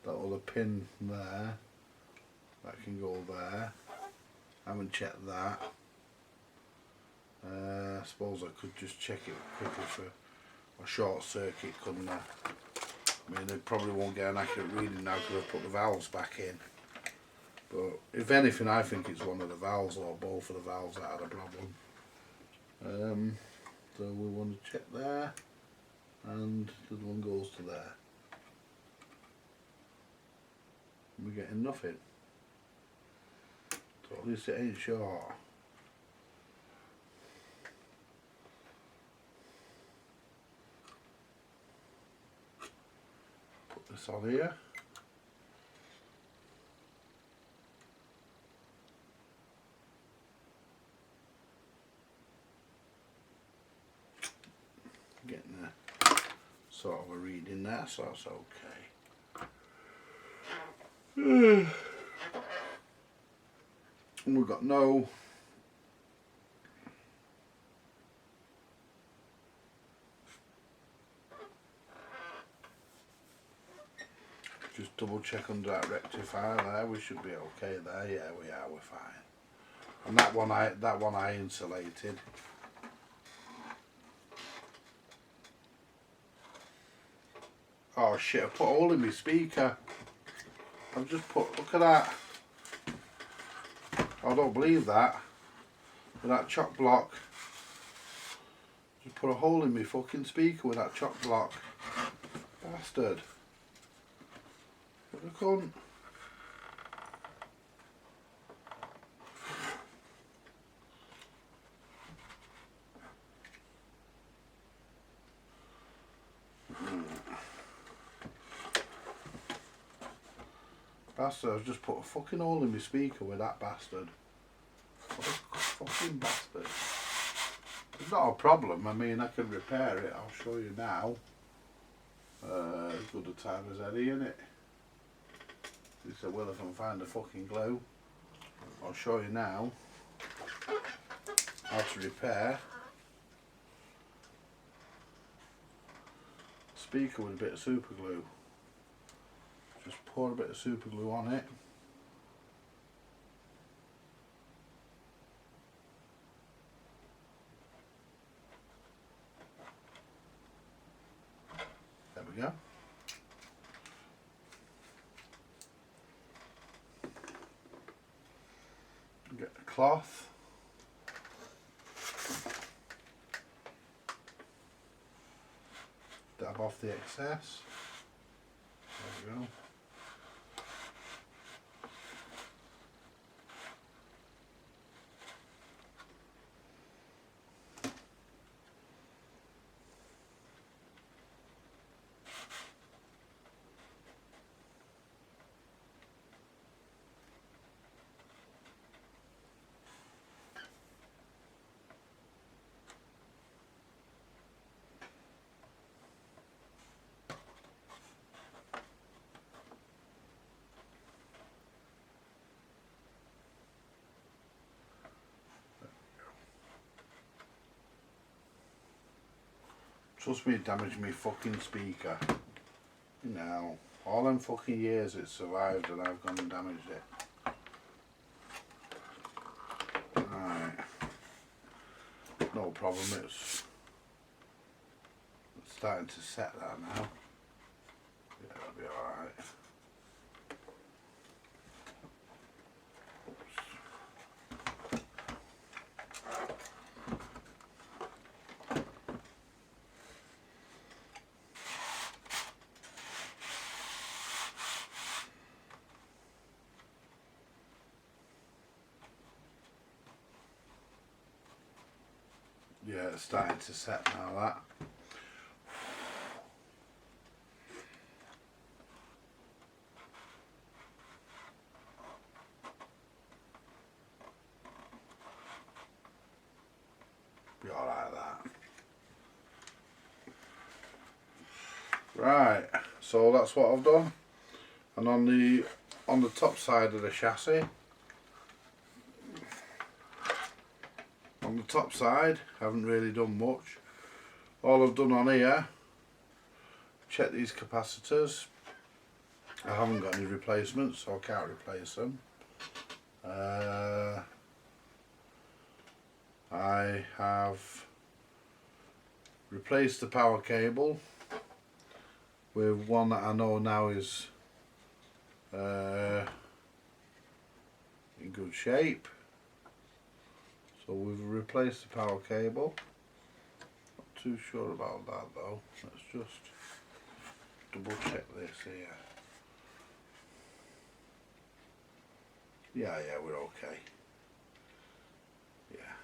A: that other pin there. That can go there. I haven't checked that. I suppose I could just check it quickly for a short circuit, couldn't I? I mean, they probably won't get an accurate reading now because I've put the valves back in. But if anything, I think it's one of the valves or both of the valves that had a problem. So we want to check there, and the other one goes to there. We're getting nothing. So at least it ain't short. Put this on here. Getting a sort of a reading there, so that's okay. And we've got no just double check under that rectifier there, we should be okay there. Yeah, we are, we're fine. And that one I insulated. Oh shit, I put a hole in my speaker. I've just put, look at that. I don't believe that. With that chock block. Just put a hole in my fucking speaker with that chock block. Bastard. What a cunt. Bastard, I've just put a fucking hole in my speaker with that bastard. What a fucking bastard. It's not a problem, I mean I can repair it, I'll show you now. As good a time as any, innit? He said, well, if I can find the fucking glue, I'll show you now how to repair speaker with a bit of super glue. Just pour a bit of super glue on it. There we go. Get a cloth. Dab off the excess. There we go. Trust me, it damaged me fucking speaker. You know, all them fucking years it survived and I've gone and damaged it. Right. No problem, it's starting to set that now. Yeah, that'll be alright. Yeah, it's starting to set now, that. Be alright, that. Right, so that's what I've done. And on the top side of the chassis, on the top side, I haven't really done much. All I've done on here, check these capacitors. I haven't got any replacements, so I can't replace them. I have replaced the power cable with one that I know now is in good shape. So we've replaced the power cable. Not too sure about that though. Let's just double check this here. Yeah, we're okay. Yeah.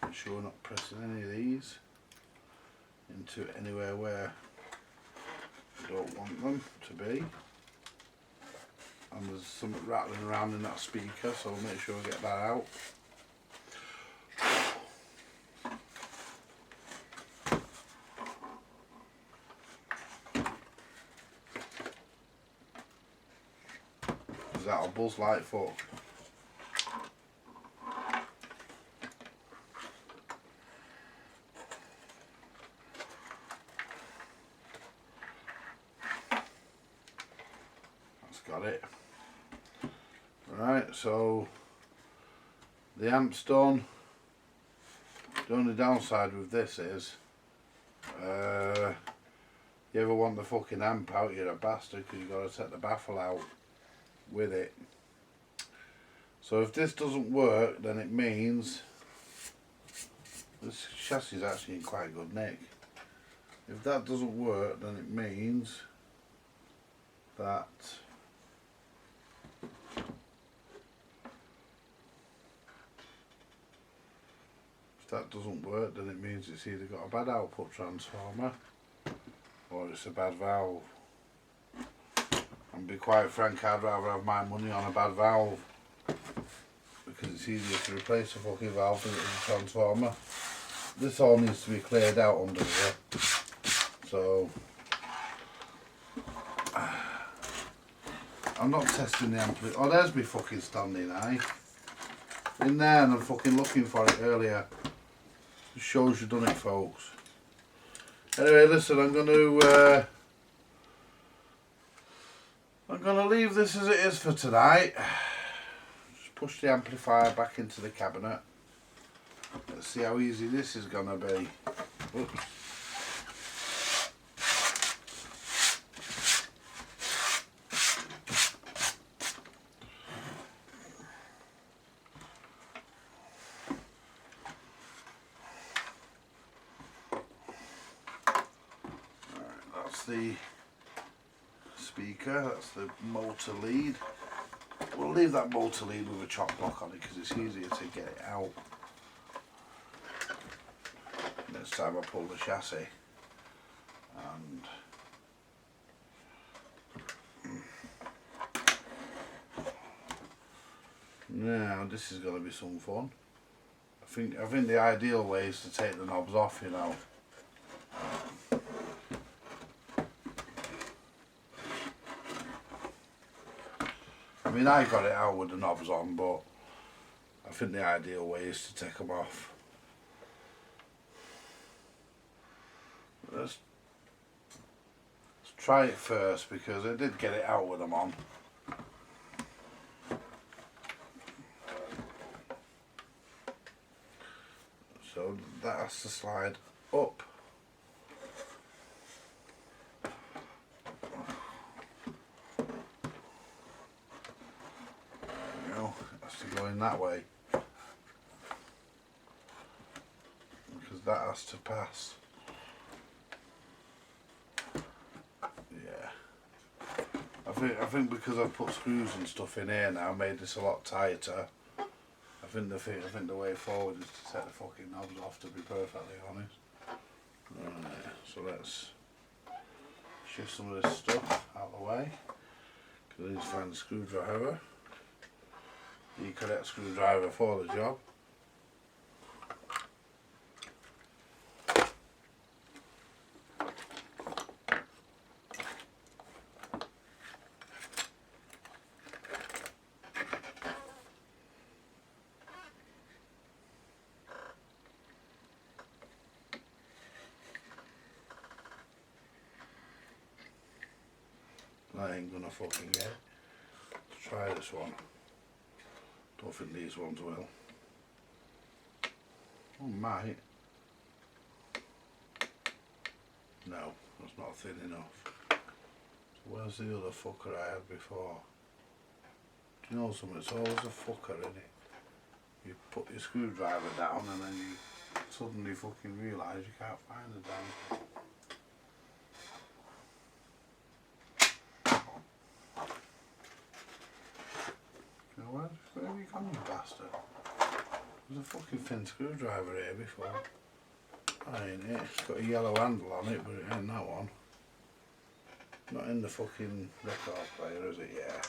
A: Make sure we're not pressing any of these into anywhere where we don't want them to be. And there's something rattling around in that speaker, so we'll make sure we get that out. Is that a buzz light for? Got it. Right, so the amp's done. The only downside with this is you ever want the fucking amp out, you're a bastard, because you've got to take the baffle out with it. So if this doesn't work, then it means this chassis is actually in quite good nick. If that doesn't work, then it means that it's either got a bad output transformer or it's a bad valve. And to be quite frank, I'd rather have my money on a bad valve because it's easier to replace a fucking valve than it is a transformer. This all needs to be cleared out under here. So I'm not testing the amplifier. Oh, there's my fucking standing eye. In there, and I'm fucking looking for it earlier. Just shows you done it, folks. Anyway, listen, I'm gonna leave this as it is for tonight. Just push the amplifier back into the cabinet. Let's see how easy this is gonna be. Oops. The speaker, that's the motor lead. We'll leave that motor lead with a chock block on it because it's easier to get it out. Next time I pull the chassis, and now this is going to be some fun. I think the ideal way is to take the knobs off, you know. I mean, I got it out with the knobs on, but I think the ideal way is to take them off. Let's try it first because I did get it out with them on. So that has to slide up. Going that way because that has to pass. Yeah, I think because I've put screws and stuff in here now, made this a lot tighter. I think the way forward is to take the fucking knobs off, to be perfectly honest. Right, so let's shift some of this stuff out of the way because I need to find the screwdriver. The correct screwdriver for the job. I ain't gonna fucking get it. Let's try this one. Don't think these ones will. Oh, might. No, that's not thin enough. So where's the other fucker I had before? Do you know something? It's always a fucker in it. You put your screwdriver down and then you suddenly fucking realise you can't find the damn thing. Where have you gone, you bastard? There's a fucking thin screwdriver here before. That ain't it. It's got a yellow handle on it, but it ain't that one. Not in the fucking record player, is it? Yeah.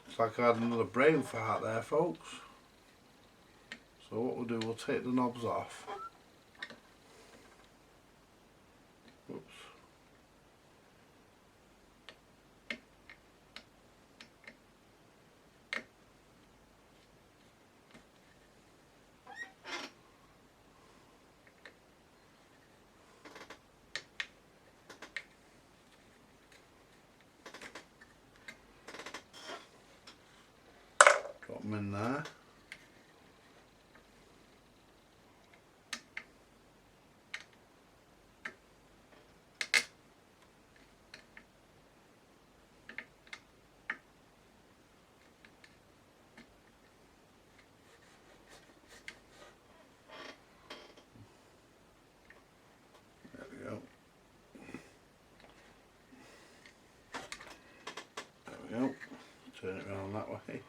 A: Looks like I had another brain fart there, folks. So what we'll do, we'll take the knobs off. Oops. Drop them in there. on that way.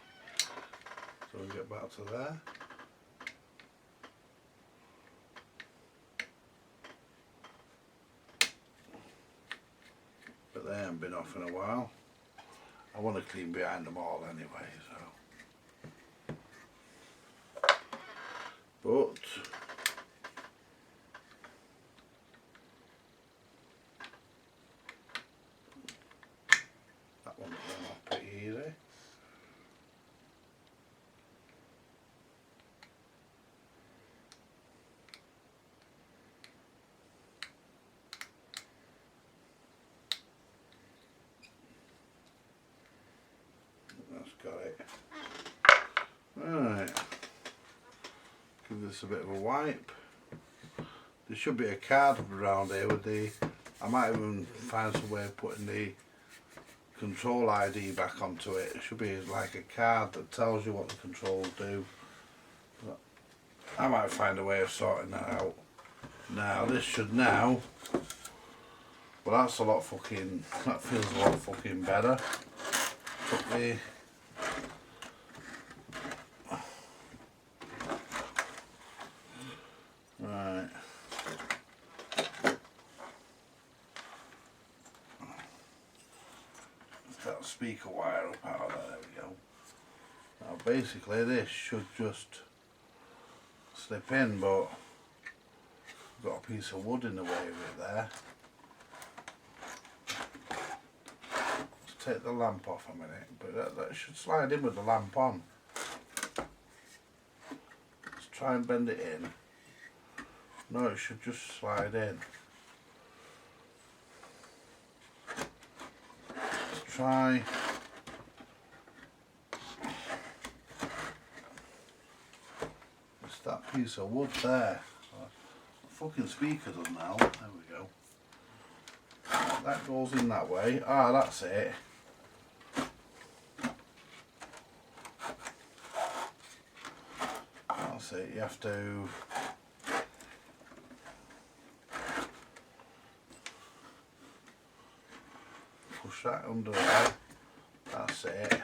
A: So we get back to there. But they haven't been off in a while. I want to clean behind them all anyway, so. But that one's going off pretty easy. Got it. Right. Give this a bit of a wipe. There should be a card around here with the. I might even find some way of putting the control ID back onto it. It should be like a card that tells you what the controls do. But I might find a way of sorting that out. Now this should now. Well, that's a lot fucking. That feels a lot fucking better. Put the. Right. That speaker wire up out of there we go. Now basically this should just slip in, but I've got a piece of wood in the way of it there. Let's take the lamp off a minute, but that should slide in with the lamp on. Let's try and bend it in. No, it should just slide in. Let's try. It's that piece of wood there. The fucking speaker does now. There we go. That goes in that way. Ah, that's it. That's it. You have to. Push that under there, that's it.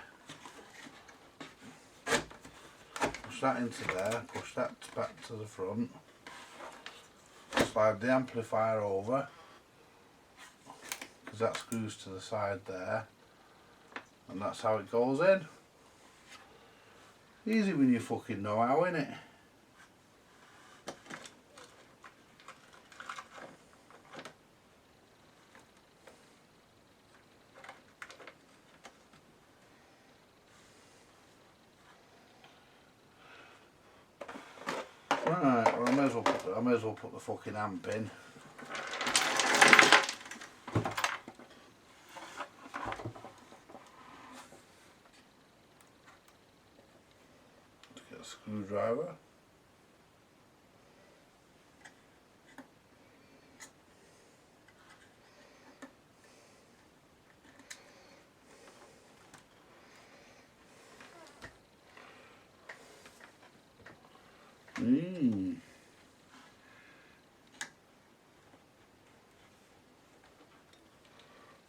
A: Push that into there, push that back to the front. Slide the amplifier over, because that screws to the side there. And that's how it goes in. Easy when you fucking know how, innit? Right, well I may as well put the fucking amp in. Let's get a screwdriver.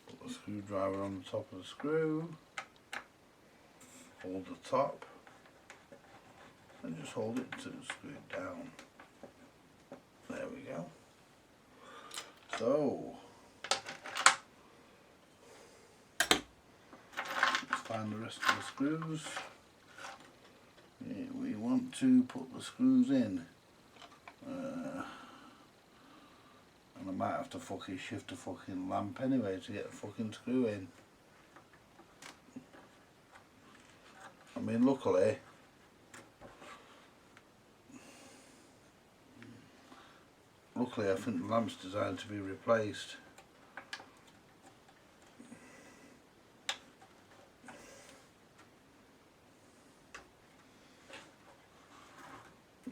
A: Put the screwdriver on the top of the screw, hold the top, and just hold it to screw it down. There we go. So, let's find the rest of the screws. We want to put the screws in. And I might have to fucking shift the fucking lamp anyway to get the fucking screw in. I mean, luckily I think the lamp's designed to be replaced.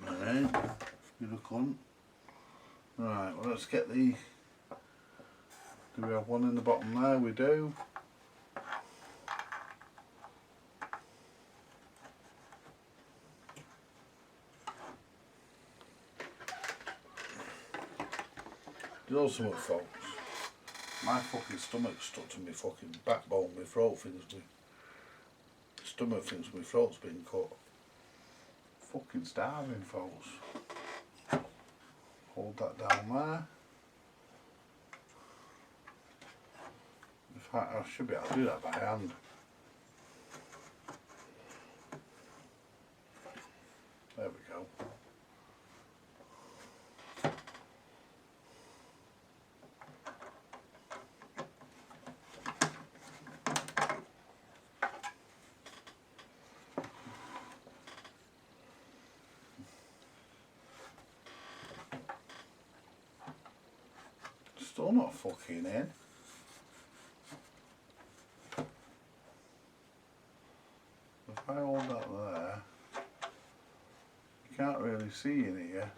A: Alright, you look on. Right, well let's get the. Do we have one in the bottom there? We do. You know something, folks? My fucking stomach's stuck to my fucking backbone, my throat things. It's stomach thinks my throat's been cut. Fucking starving, folks. Hold that down there. In fact, I should be able to do that by hand. There we go. Still not fucking in. If I hold that there, you can't really see in here.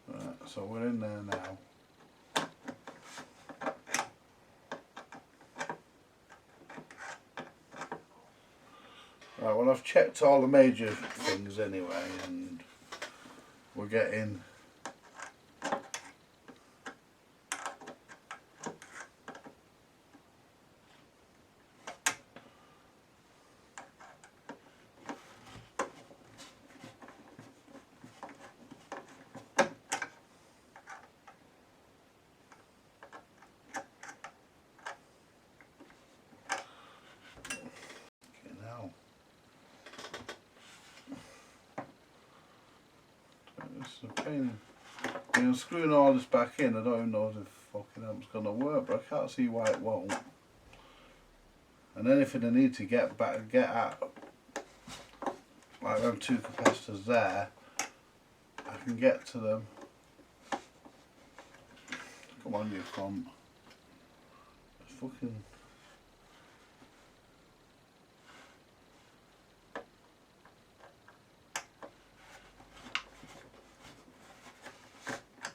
A: Right, so we're in there now. Right, well, I've checked all the major things anyway, and we're getting it's a pain. You know, screwing all this back in, I don't even know if the fucking amp's gonna work, but I can't see why it won't. And anything I need to get at, like them two capacitors there, I can get to them. Come on, you cunt. It's fucking.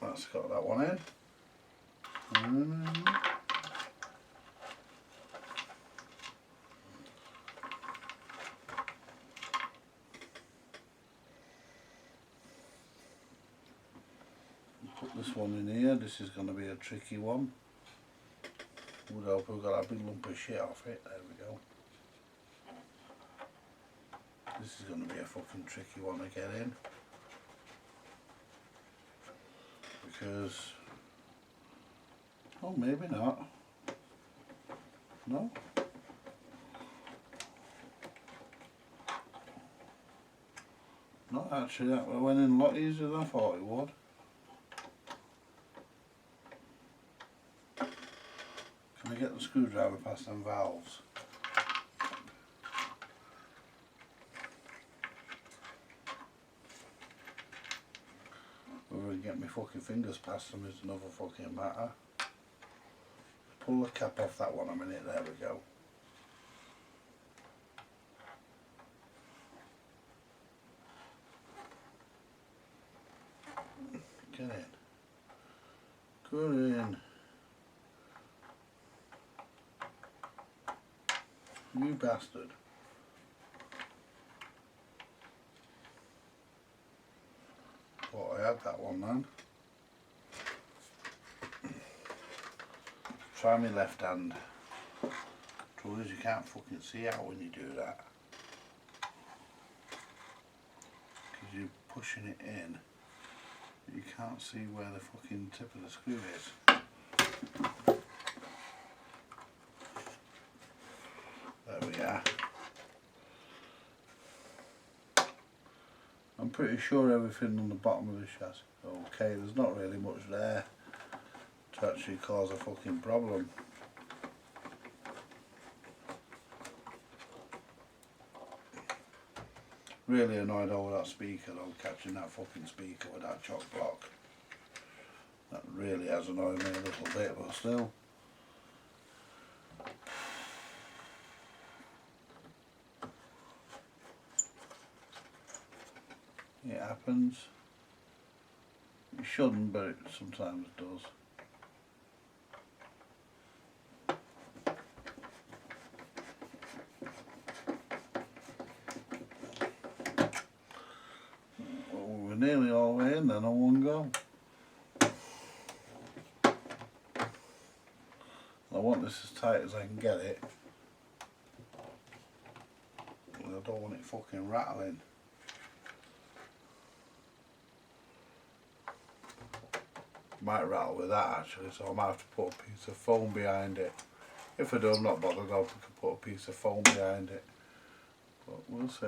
A: That's got that one in. Put this one in here. This is going to be a tricky one. Would hope we've got a big lump of shit off it. There we go. This is going to be a fucking tricky one to get in. Because, oh, maybe not. No. Not actually, that went in a lot easier than I thought it would. Can I get the screwdriver past them valves? Whether I can get my fucking fingers past them is another fucking matter. Pull the cap off that one a minute, there we go. Get in. Go in. You bastard. Thought I had that one then. Try my left hand. Trouble is you can't fucking see out when you do that. Because you're pushing it in. You can't see where the fucking tip of the screw is. There we are. I'm pretty sure everything on the bottom of the chassis is okay. There's not really much there to actually cause a fucking problem. Really annoyed over that speaker though, catching that fucking speaker with that chock block. That really has annoyed me a little bit, but still. It happens. It shouldn't, but it sometimes does. What we nearly all the way in then on one go. I want this as tight as I can get it. I don't want it fucking rattling. Might rattle with that actually, so I might have to put a piece of foam behind it. If I do, I'm not bothered, I'll put a piece of foam behind it. But we'll see.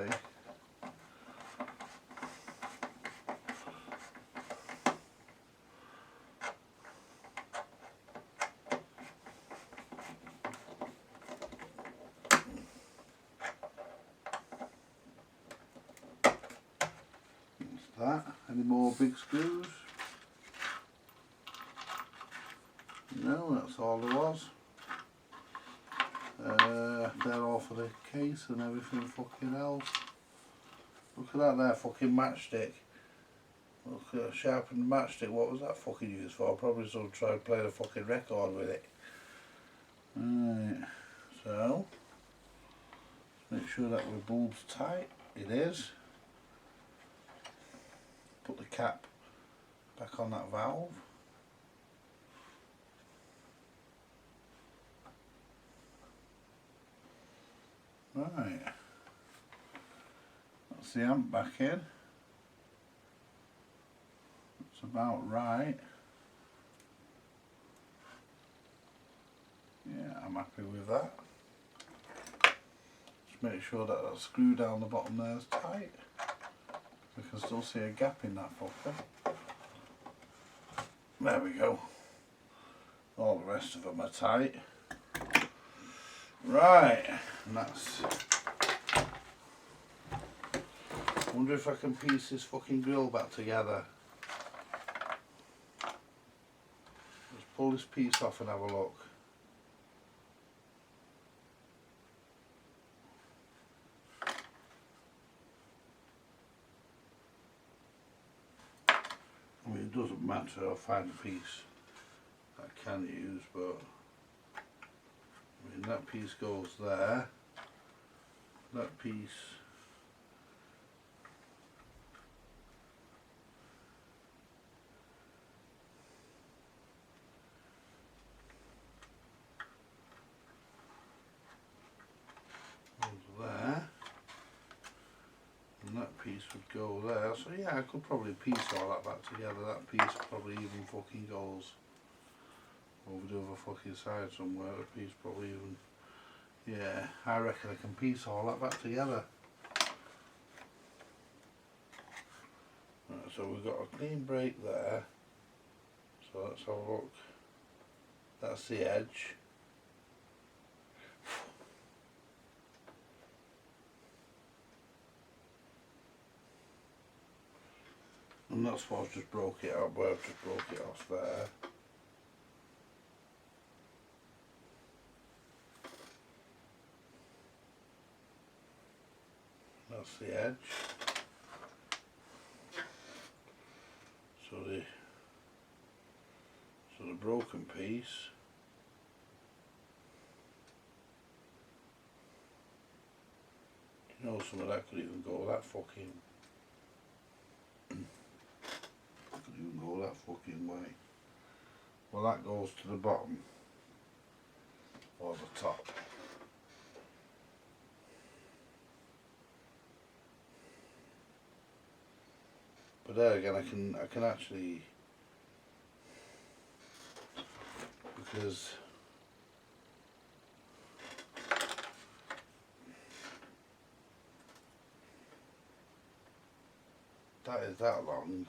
A: That's that. Any more big screws? No, that's all there was. They're all for the case and everything fucking else. Look at that there fucking matchstick. Look at a sharpened matchstick. What was that fucking used for? Probably so try and play the fucking record with it. Right, so make sure that the bulb's tight. It is. Put the cap back on that valve. Right, that's the amp back in. That's about right. Yeah, I'm happy with that. Just make sure that that screw down the bottom there is tight. We can still see a gap in that fucker. There we go. All the rest of them are tight. Right, and that's... I wonder if I can piece this fucking grill back together. Let's pull this piece off and have a look. I mean, it doesn't matter, I'll find a piece I can use, but I mean, that piece goes there, that piece goes there, and that piece would go there, so yeah, I could probably piece all that back together. That piece probably even fucking goes over the other fucking side somewhere. The piece probably even, yeah, I reckon I can piece all that back together. Right, so we've got a clean break there, so let's have a look. That's the edge. And that's what I've just broke it out, but I've just broke it off there. That's the edge. So the broken piece you know, some of that could even go that fucking could even go that fucking way. Well, that goes to the bottom or the top. But there again, I can actually, because that is that long.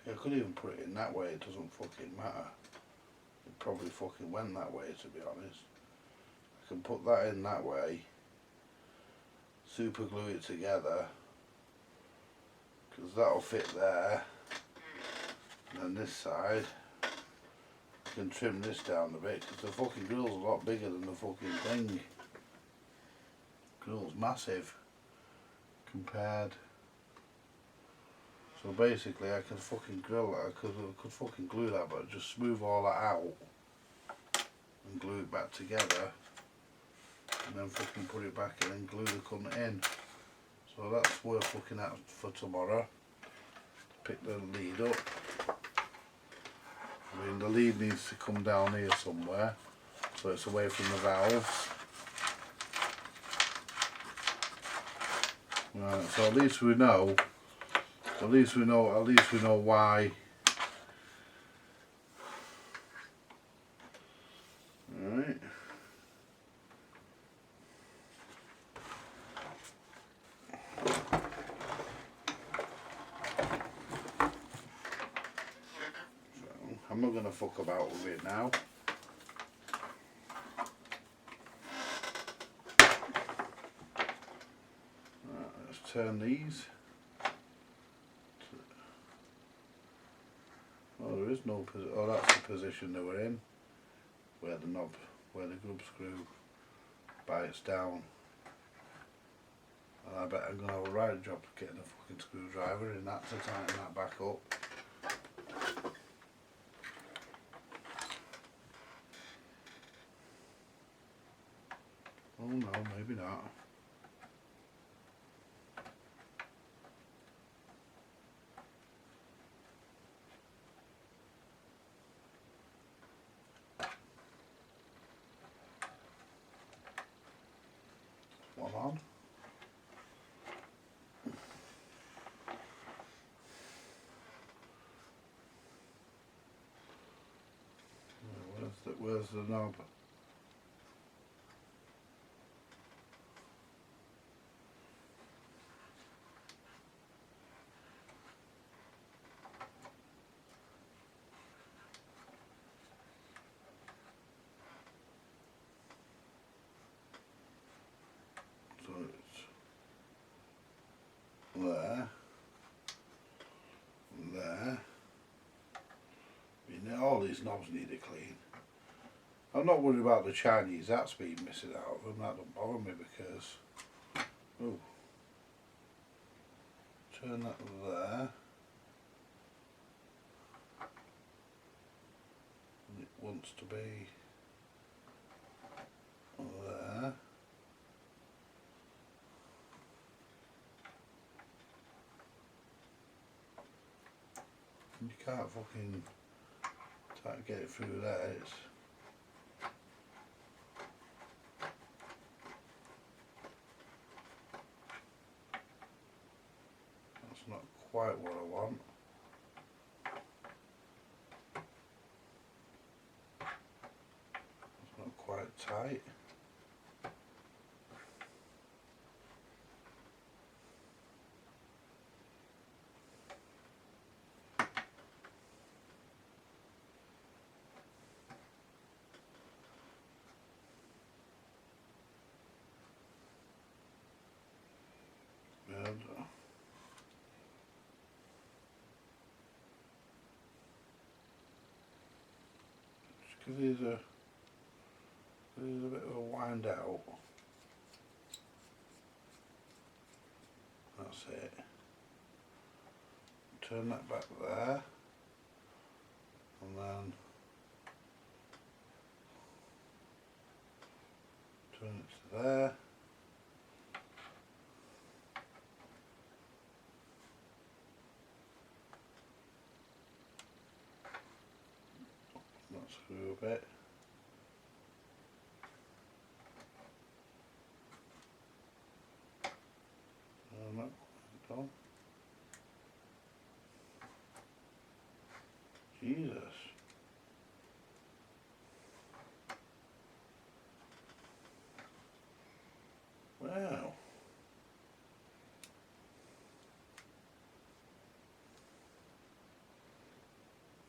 A: I could even put it in that way, it doesn't fucking matter. It probably fucking went that way, to be honest. I can put that in that way, super glue it together, because that'll fit there. And then this side, I can trim this down a bit, because the fucking grill's a lot bigger than the fucking thing. The grill's massive compared. So basically I can fucking grill that, I could fucking glue that, but just smooth all that out and glue it back together and then fucking put it back in and glue the cunt in. So that's worth looking at for tomorrow. Pick the lead up. I mean the lead needs to come down here somewhere so it's away from the valves. Right, so at least we know why. Alright. So I'm not gonna fuck about with it now. Right, let's turn these. Oh, there is no position. Oh, that's the position they were in, where the knob, where the grub screw bites down. And I bet I'm gonna have a right job getting a fucking screwdriver in that to tighten that back up. Oh no, maybe not. One on. Where's the knob? So it's there, there. I mean, all these knobs need a clean. I'm not worried about the Chinese that's been missing out of them. That don't bother me because, oh, turn that there. And it wants to be there. You can't fucking try to get it through there. It's that's not quite what I want. It's not quite tight. Because these are a bit of a wind out. That's it. Turn that back there, and then turn it to there. Not screw a bit. No, done. Jesus. Wow.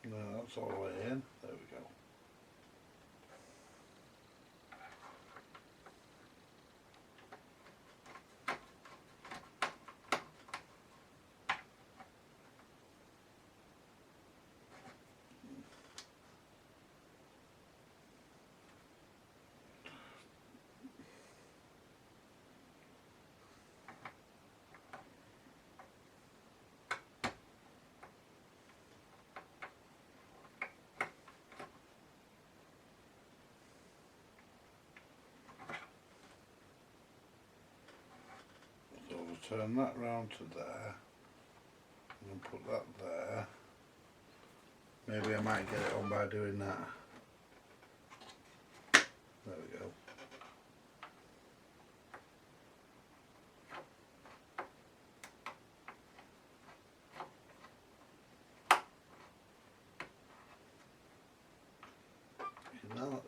A: No, that's all the way in. There we go. turn that round to there and put that there. Maybe I might get it on by doing that. There we go. Now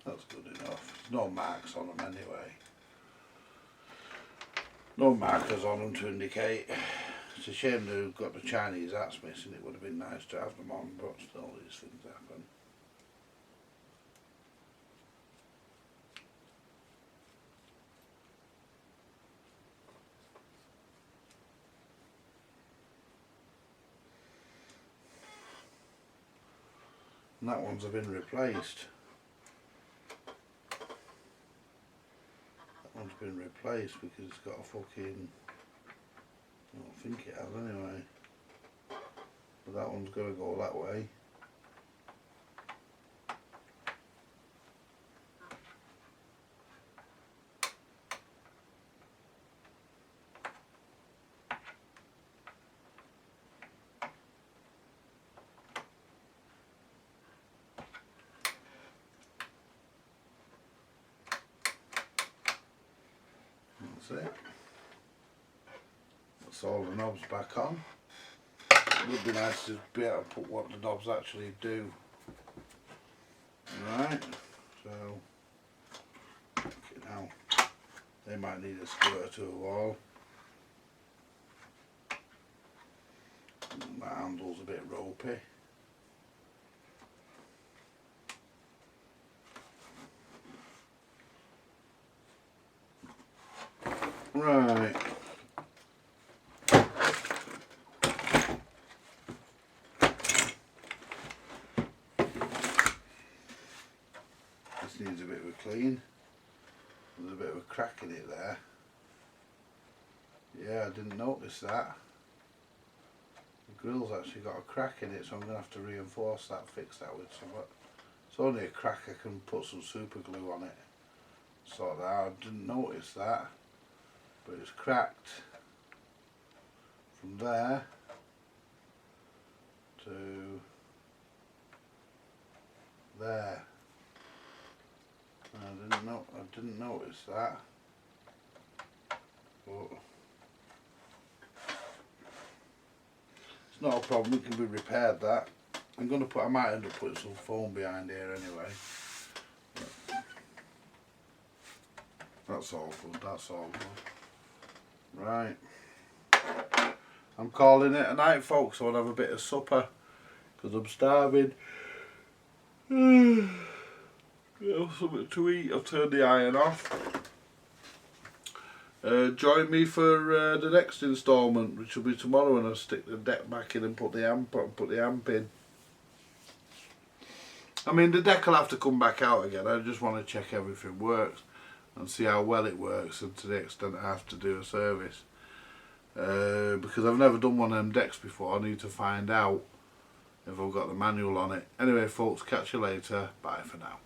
A: that's good enough. There's no marks on them anyway. No markers on them to indicate. It's a shame they've got the Chinese hats missing. It would have been nice to have them on, but still these things happen. And that one's been replaced. That one's been replaced because it's got a fucking... I don't think it has anyway. But that one's got to go that way. That's it. That's all the knobs back on. It would be nice to be able to put what the knobs actually do. Right, so okay, now they might need a squirter to a wall. My handle's a bit ropey. Right. This needs a bit of a clean. There's a bit of a crack in it there. Yeah, I didn't notice that. The grill's actually got a crack in it, so I'm going to have to reinforce that, fix that with something. It's only a crack, I can put some super glue on it. Sort that out. I didn't notice that. But it's cracked from there to there. I didn't notice that. But it's not a problem, it can be repaired that. I might end up putting some foam behind here anyway. But that's all good, that's all good. Right, I'm calling it a night, folks. I'll have a bit of supper because I'm starving. Something to eat. I've turned the iron off. Join me for the next instalment, which will be tomorrow, and I'll stick the deck back in and put the amp in. I mean, the deck will have to come back out again. I just want to check everything works and see how well it works, and to the extent I have to do a service. Because I've never done one of them decks before. I need to find out if I've got the manual on it. Anyway folks, catch you later. Bye for now.